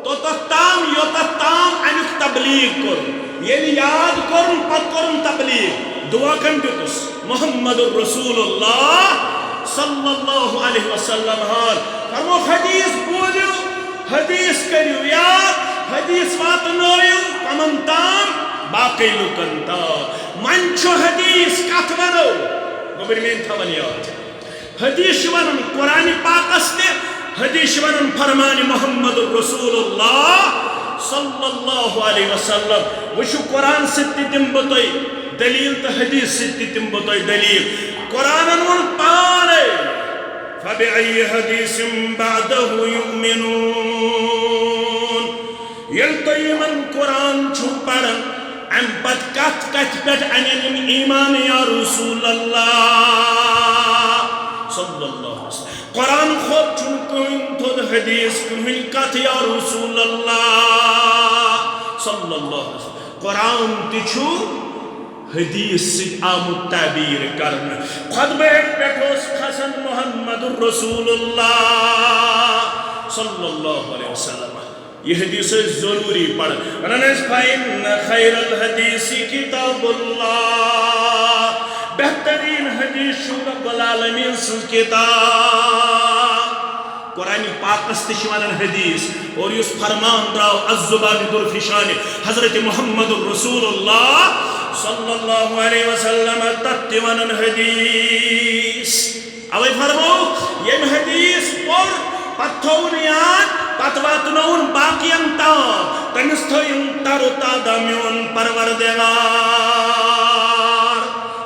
تو تام یو تام انک تبلیغ کر یعنی یاد کرن پت کرن تبلیغ دعا کن دیتس محمد الرسول اللہ صلی اللہ علیہ وسلم حال فرمو حدیث بولیو حدیث کریو یاد حدیث واتنویو کمن تام باقی لکن تا منچو حدیث کت ونو گبر مین تھا یاد حدیث ونن قرآن پاک استے حدیث ونن فرمان محمد الرسول اللہ صلی اللہ علیہ وسلم وشو قرآن ستی تم بتوئی دلیل تا حدیث ستی تم بتوئی دلیل قرآن انون پانے فبعی حدیث بعده یؤمنون یلتوی من قرآن چھو پڑھن ام پت کت پیٹ انیم ایمان یا رسول اللہ صلی اللہ علیہ وسلم قرآن خود چھن کوئن تھود حدیث کوئن کت یا رسول اللہ صلی اللہ علیہ وسلم قرآن تیچھو حدیث سے آمد تعبیر کرنا خطبہ پیٹھوس خسن محمد الرسول اللہ صلی اللہ علیہ وسلم یہ حدیث ضروری پڑھ رنس فائن خیر الحدیث کتاب اللہ بہترین حدیث رب العالمین سن کتاب قرآن پاک استشوان الحدیث اور اس فرمان راو الزبان درفشان حضرت محمد الرسول اللہ صلی اللہ علیہ وسلم تتوان الحدیث اوی فرمو یہ حدیث پر پتھونیان پتواتنون باقیان تام تنستوین تارتا دامیون پروردگار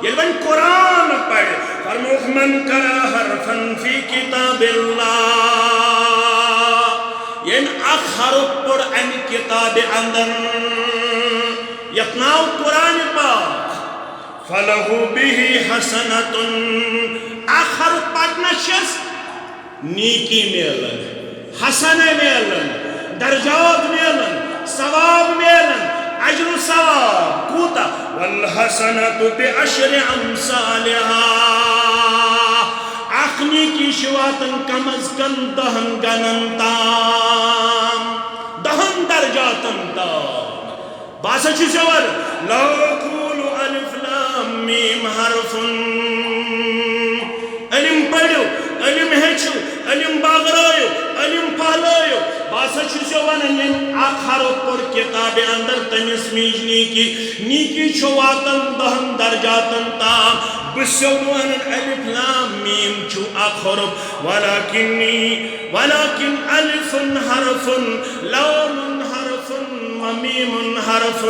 یہ بن قرآن پڑھ فرموخ من کرا حرفن فی کتاب اللہ یہ اخ حرف پڑھ ان کتاب اندن یتناو قرآن پاک فلہو بھی حسنت اخ حرف پڑھنا شس نیکی میلن حسن میلن درجات میلن ثواب میلن اجر و ثواب کوتا والحسنت بعشر امثالها اخنی کی شواتن کم از کم دہن گنن تام دہن درجاتن تام باسا چی سور لا قولو الف لام میم حرفن علم پڑھو علم ہیچو علم باغرائیو علم پہلائیو باسا چھو ونن ین آخارو پر کتاب اندر تنس میج نیکی چھواتن دہن درجاتن تام بسو ونن الف لام میم چھو آخارو ولیکن الف حرف لام حرف ومیم حرف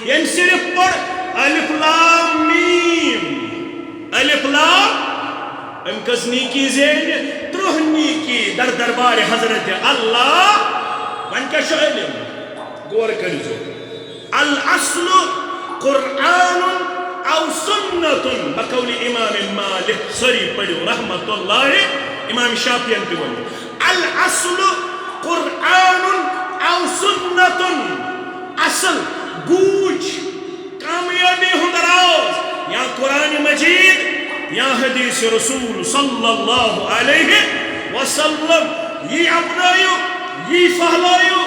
ین صرف پر الف لام میم الف لام ام کس نیکی زین تروہ نیکی در دربار حضرت اللہ ون کا شو علم غور کرجو الاصل قرآن او سنت بقول امام مالک سری پڑھو رحمت اللہ امام شافعی انتی بولو الاصل قرآن او سنت اصل گوچ کامیابی ہندراز یا قرآن مجید یا حدیث رسول صلی اللہ علیہ وسلم یہ اپنائیو یہ فہلائیو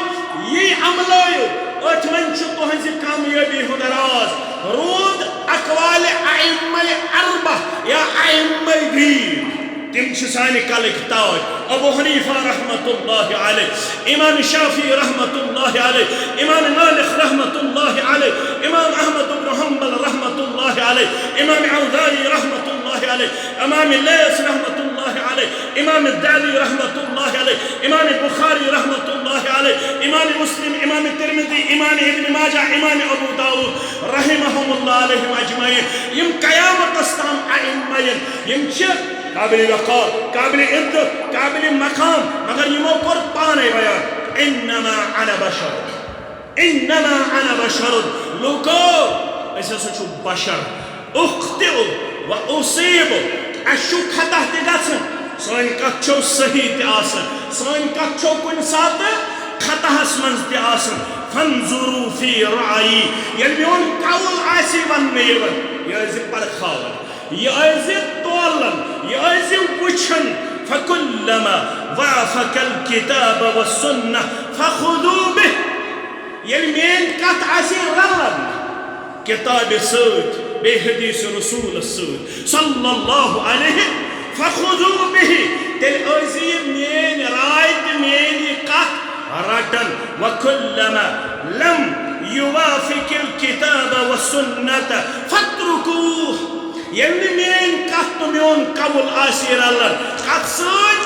یہ عملائیو اتمن تہذ کامیابی ہند راز رود اقوال ائمہ اربع یا ائمہ دین تم سانہ کلک تاج ابو حنیفہ رحمۃ اللہ علیہ امام شافعی رحمۃ اللہ علیہ امام مالک رحمۃ اللہ علیہ امام احمد بن حنبل رحمۃ اللہ علیہ امام اوزاعی رحمۃ اللہ علیہ امام لیث رحمۃ اللہ علیہ امام الدعوی رحمۃ اللہ علیہ امام بخاری رحمۃ اللہ علیہ امام مسلم امام ترمذی امام ابن ماجہ امام ابو داؤد رحمہم اللہ علیہم اجمعین یم قیامت استام ائمہ یم قابل وقار قابل عزت قابل مقام مگر یمو کور پانے بیان انما انا بشر لوکو ایسا سچو بشر اخطئ و اصیب اشو خطا تی گژھن سٲنۍ کتھ چھو صحیح تی آسان سٲنۍ کتھ چھو کُنہِ ساتہٕ خطاہس منٛز تی آسان فانظروا فی رعی ییٚلہِ میون قول آسہِ وننہٕ یِوان یہِ ٲسۍ پرکھاوان یہ ٲسۍ تولن یہ ٲسۍ وٕچھان فکلما وافق الکتاب والسنہ فخذوا به ییٚلہِ میٲنۍ کتھ آسہِ رلان کتابہِ سۭتۍ بیٚیہِ حدیث رسوٗلس سۭتۍ صلی اللہ علیہ فخذوا به تیٚلہِ ٲسۍ یہِ میٲنۍ راے تہٕ میٲنۍ یہِ کتھ رٹان وکلما لم یوافق الکتاب والسنة فاترکوه ییٚلہِ میٲنۍ کتھ تہٕ میون قول آسہِ رلان کتھ سۭتۍ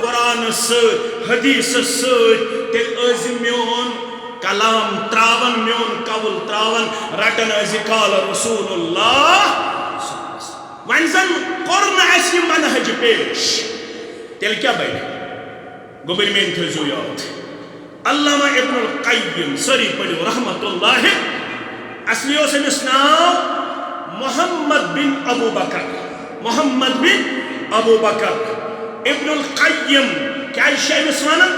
قرآن سۭتۍ حدیثس سۭتۍ تیٚلہِ ٲسۍ میون کلام تراون میون قول تراون رٹن ٲسۍ قال رسول اللہ وۄنۍ زن کوٚر نہٕ اَسہِ یہِ منہج پیش تیٚلہِ کیٛاہ بنہِ گوٚبٕرۍ تھٲیزیو یاد علامہ ابن القیم سٲری پٔرِو رحمۃ اللہ اصلی اوس أمِس ناو محمد بن ابو بکر ابن القیم کیا چھِ أمِس وَنان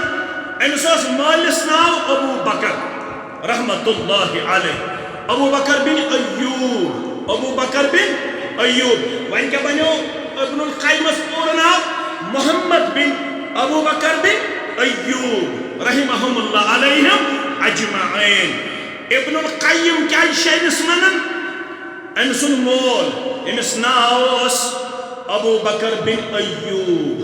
أمِس اوس مٲلِس ناو ابو بکر رحمۃ اللہ علیہ ابو بکر بن ایوب وۄنۍ کیٛاہ بنیو ابن القیمس پوٗرٕ ناو محمد بن ابو بکر بن ایوب رحمہم اللہ علیہم اجمعین ابن القیم کیا چھِ أمِس وَنان أمۍ سُنٛد مول أمِس ناو اوس ابو بکر بن ایوب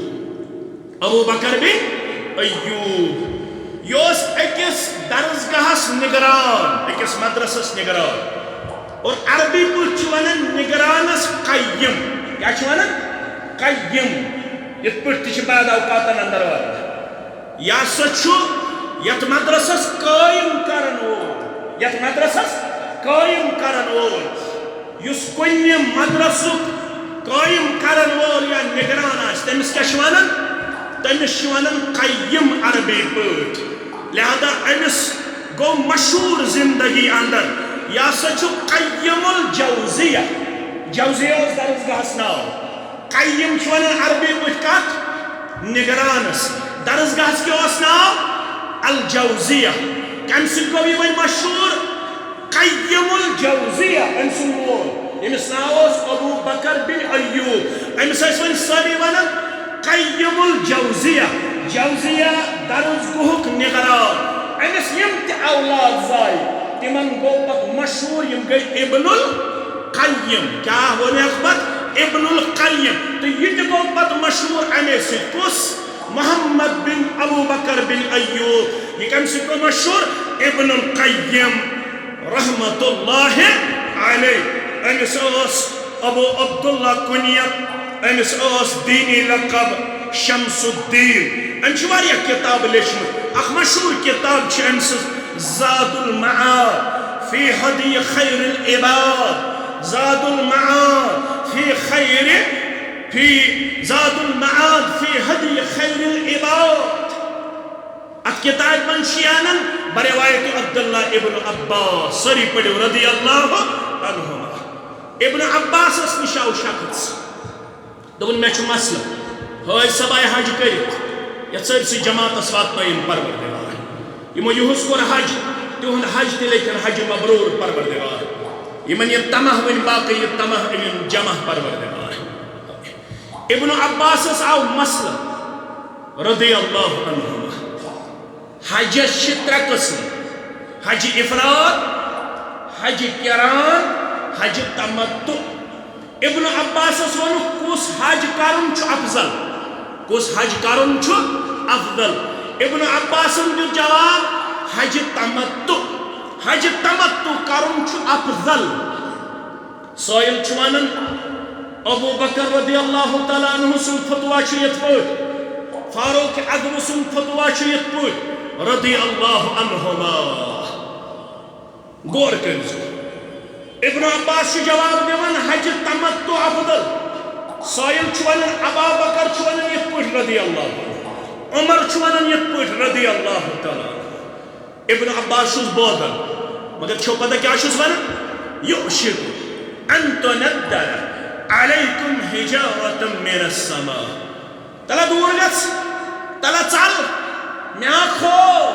یہ اوس أکِس درسگاہس نگران أکِس مدرسس نگران اور عربی پٲٹھۍ چھِ وَنان نگرانس قیم کیٛاہ چھِ وَنان قیم یِتھ پٲٹھۍ تہِ چھِ بعد اوقاتن اندر واتان یہِ ہسا چھُ یتھ مدرسس قٲیِم کرن وول یُس کُنہِ مدرسُک قٲیِم کرن وول یا نگران آسہِ تٔمِس کیٛاہ چھِ وَنان تٔمِس چھِ وَنان قیم عربی پٲٹھۍ لہذا أمِس گوٚو مشہوٗر زندگی اندر یہِ ہسا چھُ قیم الجوزیہ اوس درسگاہس ناو قیم چھِ وَنان عربی پٲٹھۍ کتھ نگرانس درسگاہس کیٛاہ اوس ناو الجوزیہ کمہِ سۭتۍ گوٚو یہِ وۄنۍ مشہوٗر قیم الجوزیہ أمۍ سُنٛد مول ییٚمِس ناو اوس ابو بکر بن ایوب أمِس ٲسۍ وۄنۍ سٲری وَنان قیم الجوزیہ درسگاہُک نگران أمِس یِم تہِ اولاد زاے تِمن گوٚو پتہٕ مشہوٗر یِم گٔے ابن القیم کیٛاہ ووٚنکھ پتہٕ ابن القیم تہٕ یہِ تہِ گوٚو پتہٕ مشہوٗر اَمے سۭتۍ کُس محمد بن ابو بکر بن ایوب یہ کم سۭتۍ گوٚو مشہوٗر ابن القیم رحمۃ اللہ علیہ أمِس اوس ابو عبداللہ کُنیت أمِس اوس دینی لقب شمس الدین أمۍ چھِ واریاہ کِتاب لیچھمٕژ اکھ مشہوٗر کِتاب چھِ أمۍ سٕنٛز زاد المعاد فی ہدی خیر العباد زاد المعاد فی ہدی خیر العباد ات کتاب من شیانن بروایت عبداللہ ابن عباس سری پڑھو رضی اللہ عنہما ابن عباس اس نشاو شخص دوبن میں چھو مسئلہ ہوئی سبائی حج کرت یا سرسی جماعت اسوات میں پروردگار یمو یہس کور حج تہند حج تہ لیکن حج مبرور پروردگار یمن یہ تمہ ون باقی یہ تمہ ان جمع پروردگار ابن عباس اس آو مسئلہ رضی اللہ عنہما حجس چھ ترے قسم حج افراد، حج کران، حج تمتع. ابن عباس ون کس حج کرن افضل، کس حج کرن افضل. ابن عباس دیت جواب حج تمتع، حج تمتع کرن افضل. سائل ونان ابو بکر رضی اللہ تعالیٰ عنہ سن فتوا یت پٲٹھۍ، فاروق اعظم سن فتوا یت پٲٹھۍ رضی اللہ عنہما. غور کٔرزِ. ابن عباس جواب دِوان حج تمتع افضل. سائل ونان ابا بکر ونان یت پٲٹھۍ رضی اللہ عنہ، عمر ونان یت پٲٹھۍ رضی اللہ تعالیٰ عنہ. ابن عباس چھُس بوزان مگر چھو پتہ کیا چھُس ونان؟ یوشک ان تندر علیکم حجارة من السماء. تلا دور گژھ، تلا ژل، مےٚ خوف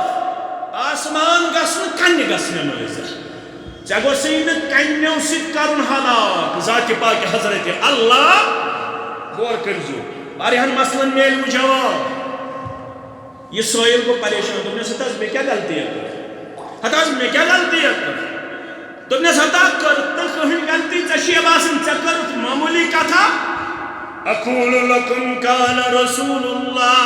آسمان گژھنہٕ کنہِ گژھنہِ نٲظر. ژےٚ گوٚژھٕے نہٕ کنیو سۭتۍ کرُن ہلاک ذاتِ پاک حضرت اللہ. غور کٔرزیو، واریاہن مسلن میلیو جواب. یہ سائل گوٚو پریشان، دوٚپنس ہتا مےٚ کیٛاہ غلطی کٔر، ہتا مےٚ کیٛاہ غلطی کٔر. دوٚپنس ہتا کٔر نہٕ کٕہٕنۍ غلطی، ژےٚ چھُے باسان ژےٚ کٔرٕتھ معموٗلی کتھا. اقول لكم قال رسول الله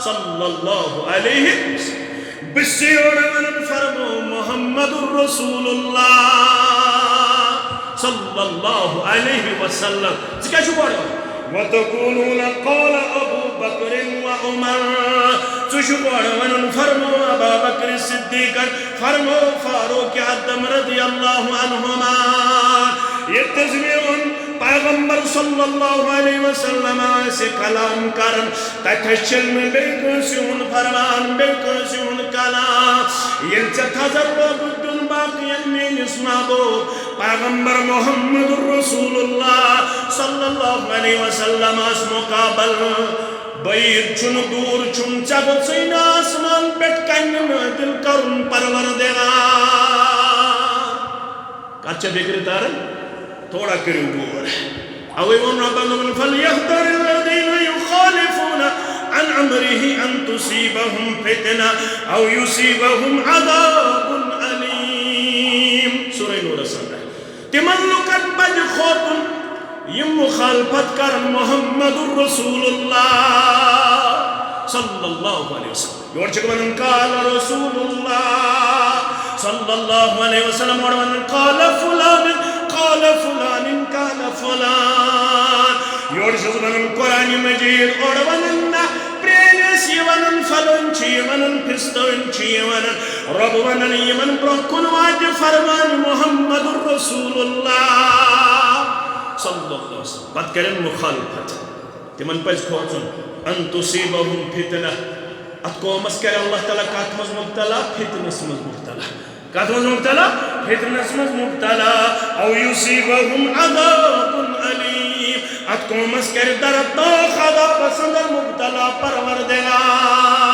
صلى الله عليه وسلم. بسیور ونن فرمو محمد رسول الله صلى الله عليه وسلم. ژٕ کیٛاہ چھُکھ گۄڈٕ وتقولون قال ابو بکر وعمر. ژٕ چھُکھ گۄڈٕ ونن فرمو ابا بکر صدیق، فرمو فاروق اعظم رضی اللہ عنہما. ییٚتٮ۪س میون پیغمبر صلی اللہ علیہ وسلم سے کلام کرن تتھس چھل نہٕ بیٚیہِ کٲنٛسہِ ہُنٛد فرمان، بیٚیہِ کٲنٛسہِ ہُنٛد کلام. ییٚلہِ ژےٚ تھزر لوگُتھ دیُن باقین میٲنِس محبوب پیغمبر محمد رسول اللہ صلی اللہ علیہ وسلم مقابل، بعید چھُنہٕ دوٗر چھُنہٕ، ژےٚ گوٚژھُے نہٕ آسمان پٮ۪ٹھ کنہِ نٲدِل کرُن پروردگار. کتھ چھےٚ فِکرِ تران؟ تھوڑا کرو غور. اوے وون ربنا فليحذر الذين يخالفون عن امره ان تصيبهم فتنه او يصيبهم عذاب اليم. سورہ نور سنہ. تمن لوکن پز خوتن یم مخالفت کرن محمد رسول اللہ صلی اللہ علیہ وسلم. یور چھِ ونان قال رسول اللہ صلی اللہ علیہ وسلم، اور ونان قال فلان قال فلان قال فلان. یور چھُس ونان قرآن مجید، اور ونان نہ پرٛٲنِس یہِ ونان فلٲنۍ چھِ یہِ ونان فِستٲنۍ چھِ یہِ ونان. رب ونان یِمن برٛونٛہہ کُن واتہِ فرمان محمد رسول اللہ صلی اللہ علیہ وسلم. پتہٕ کرن مخالفت، تمن پزِ کھوژُن ان تصیبہم فتنہ. اتھ قومس کرِ اللہ تعالیٰ کتھ منٛز مبتلا؟ فتنس منٛز مبتلا. کتھ منٛز مبتلا؟ فتنس منٛز مبتلا. او یصیبہم عذاب علیم. اتھ قومس کرِ دردناک عذابس اندر مبتلا پروردگار.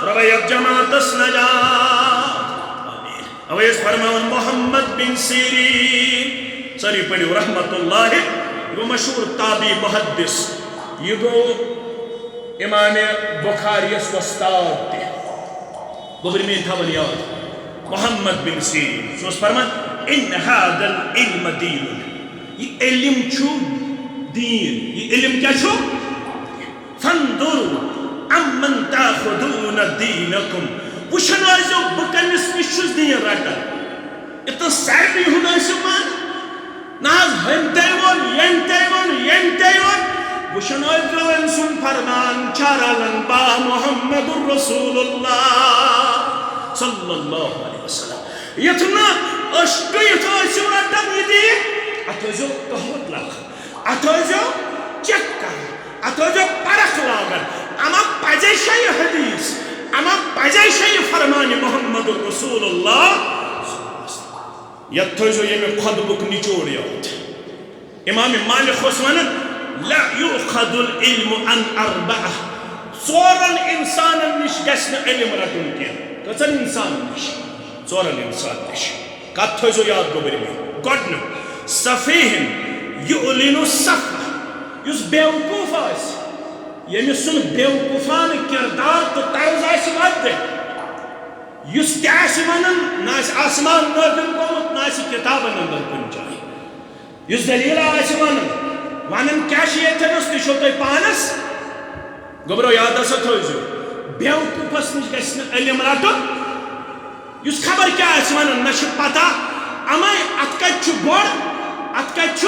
رب یک جماعتس نجات. آمین. اوے اس فرماون محمد بن سیرین، ساری پڑھو رحمت اللہ، یہ مشہور تابعی محدث، یہ گو امام بخاری اس وستاد تہ. گوبر میں تھاون یاد محمد بن سیرین سوس فرمان ان هذا العلم دین. یہ علم چھو دین. یہ علم کیا چھو؟ فانظروا امن تاخذون دینکم. وچھن ٲسِو بہٕ کٔمِس نِش چھُس دیٖن رٹان. اتنا سارنٕے ہُنٛد ٲسِو مان، نہ حظ ہُمۍ تے ووٚن ییٚمۍ تے ووٚن ییٚمۍ تے ووٚن. وچھن ٲسۍزیو أمۍ سُنٛد فرمان چھا رلان با محمد رسول اللہ صلی اللہ علیہ وسلم. یتھ نہٕ أسۍ ٹُوِتھ ٲسِو رٹان یہِ دیٖن، اتھ ٲسۍزیو تہمت لاگان، اتھ ٲسۍزیو چیک کران، اتھ ٲسۍزیو پرکھ لاگان. اما پزے چھا یہِ حدیث، اما پزے چھا یہِ فرمان محمد رسول اللہ. یتھ تھٲیزیو ییٚمہِ خطبُک نچوڑ یاد. امام مالک اوس ونان لا یؤخذ العلم عن اربعہ. ژورن انسانن نش گژھِ نہٕ علم رٹُن کینٛہہ. کٔژن انسانن نش؟ ژورن انسان نش. کتھ تھٲیزیو یاد گوبر میں. گۄڈنیُک سفیہن یعلن السفہ. یُس بیوقوٗف آسہِ، ییٚمِس سُنٛد بیوقوٗفانہٕ کِردار تہٕ طرز آسہِ وۄتھِ، یس تہ آسہِ ونان نہ آسہِ آسمان نازل گوٚمُت نہ آسہِ کتابن اندر کُنہِ جایہِ یس دلیل آسہِ ونان کیٛاہ چھِ ییٚتھٮ۪نس تہِ چھو تۄہہِ پانس گوٚبرو یاد ہسا تھٲیزیو بیوقوٗفس نِش گژھِ نہٕ علم رٹُن یس خبر کیٛاہ آسہِ ونان نہ چھِ پتہ امے اتھ کتہِ چھُ گۄڈ اتھ کتہِ چھُ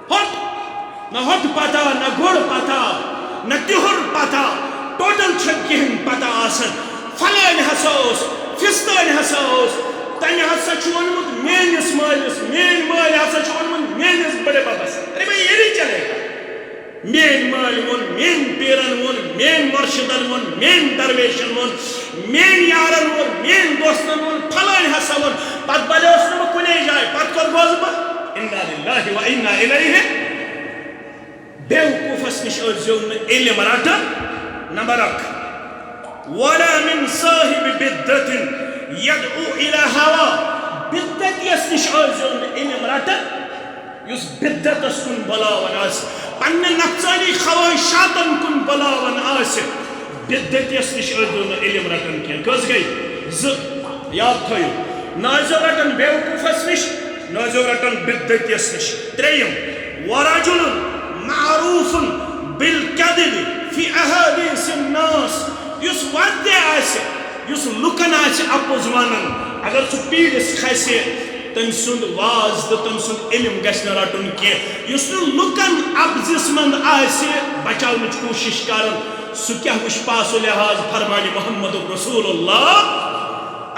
ہوٚٹ نہ ہوٚٹ پتہ نہ گۄڈ پتہ نہ تِہُر پتہ ٹوٹل چھنہٕ کِہیٖنۍ پتہ آسان فلٲنۍ ہسا اوس فِستٲنۍ ہسا اوس تمہِ ہسا چھُ ووٚنمُت میٲنِس مٲلِس میٲنۍ مٲلۍ ہسا چھُ ووٚنمُت میٲنِس بڑے ببس ارے بھائی یہ نہیں چلے گا میٲنۍ مٲلۍ ووٚن میٲنۍ پیرن ووٚن میٲنۍ مرشدن ووٚن میٲنۍ درویشن ووٚن میٲنۍ یارن ووٚن میٲنۍ دوستن ووٚن فلٲنۍ ہسا ووٚن پتہٕ بلیوس نہٕ بہٕ کُنے جایہِ پتہٕ کوٚت گوٚس بہٕ انا للہ و انا الیہ بیوقوٗفس نِش ٲسۍزیو نہٕ علم رٹان نمبر 1 ولا من صاحب بدت يدعو الى هوا بدت یس نش ٲسۍزیو نہٕ علم رٹان یس بدتس کُن بلاوان آسہِ پننہِ نفسانی خواہشاتن کُن بلاوان آسہِ بدت یس نش ٲسۍزیو نہٕ علم رٹان کینٛہہ کٔژ گٔے 2 یاد تھٲیِو نہ ٲسۍزیو رٹان بیوقوٗفس نش نہ ٲسۍزیو رٹان بدت یس نش 3 ورجل معروف بالكذب في احاديث الناس یس وردی آسہِ یس لُکن آسہِ اپُز ونان اگر سُہ پیٖرِس کھسہِ تٔمۍ سُنٛد واز تہٕ تٔمۍ سُنٛد علم گژھِ نہٕ رٹُن کینٛہہ یُس نہٕ لُکن اپزس منٛز آسہِ بچاونٕچ کوٗشش کران سُہ کیٛاہ وٕچھِ پاسو لحاظ فرمانہِ محمد رسول اللہ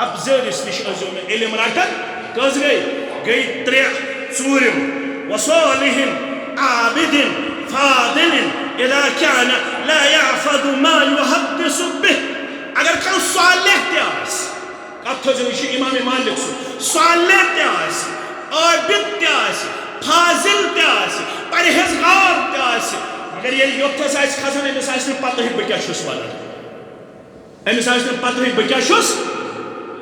ابزٲرِس نِش ٲسۍزیو نہٕ علم رٹان کٔژ گٔے 3 ژوٗرِم وصالح عابد فاضل اذا كان لا يعفظ ما يحدث به اگر کانٛہہ صالح تہِ آسہِ کتھ تھٲیزیو یہِ چھُ امام مالک سُنٛد صالح تہِ آسہِ عابد تہِ آسہِ فاضل تہِ آسہِ پرہیزگار تہِ آسہِ مگر ییٚلہِ یوٚتھس آسہِ کھسان أمِس آسہِ نہٕ پتہٕے بہٕ کیٛاہ چھُس ونان أمِس آسہِ نہٕ پتہٕے بہٕ کیٛاہ چھُس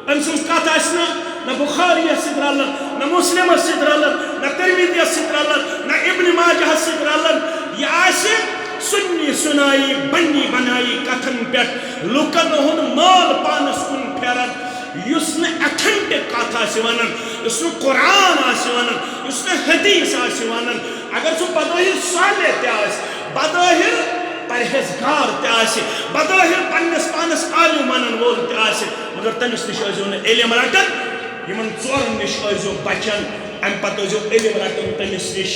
أمۍ سٕنٛز کتھ آسہِ نہ بخاریس سۭتۍ رلان نہ مسلمس سۭتۍ رلان نہ ترمیدیس سۭتۍ رلان نہ ابن ماجہس سۭتۍ رلان یہ آسہِ سنی سنائی بنی بنائی کتھن پٮ۪ٹھ لُکن ہُنٛد مال پانس کُن پھیران یُس نہٕ ایتھنٹک کتھ آسہِ ونان یُس نہٕ قرآن آسہِ ونان یُس نہٕ حدیث آسہِ ونان اگر سُہ بظٲہر صالح تہِ آسہِ بظٲہر پرہیزگار تہِ آسہِ بظٲہر پننس پانس عالم ونان وول تہِ آسہِ مگر تٔمِس نِش ٲسۍزیو نہٕ علم رٹان یِمن ژورن نِش ٲسۍزیو بچان امہِ پتہٕ ٲسۍزیو علم رٹان تٔمِس نِش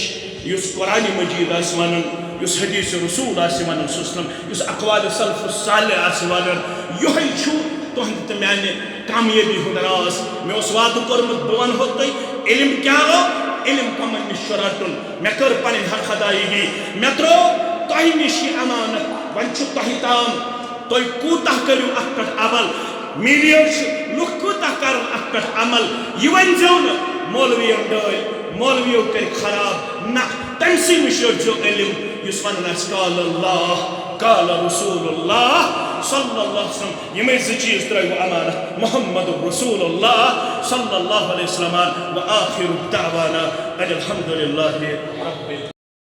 یُس قرآنِ مجیٖد آسہِ ونان یُس حدیث رسول آسہِ ونان سُسلم یُس اقوال سلف الصالح آسہِ ونان یِہوٚے چھُ تُہنٛدِ تہٕ میانہِ کامیٲبی ہُنٛد راز مےٚ اوس وعدٕ کوٚرمُت بہٕ ونہو تۄہہِ علم کیٛاہ گوٚو علم کمن نِش چھُ رٹُن مےٚ کٔر پنٕنۍ حق ادایگی مےٚ ترٛوو تۄہہِ نِش یہِ امانت وۄنۍ چھُ تۄہہِ تام تُہۍ کوٗتاہ کٔرِو اتھ پٮ۪ٹھ عمل میٖڈیا چھُ لُکھ کوٗتاہ کرن اتھ پٮ۪ٹھ عمل یہِ ؤنۍزیو نہٕ مولوِیو ڈٲلۍ مولوِیو کٔرۍ خراب نہ تٔمسٕے نِش رٔٹزیو علم یُس ونان آسہِ قال اللہ قال رسول اللہ صلی اللہ علیہ وسلم یِمے 2 چیٖز ترٲیوٕ امانت محمد رسول اللہ صلی اللہ علیہ وسلم وآخر دعوانا ان الحمد للہ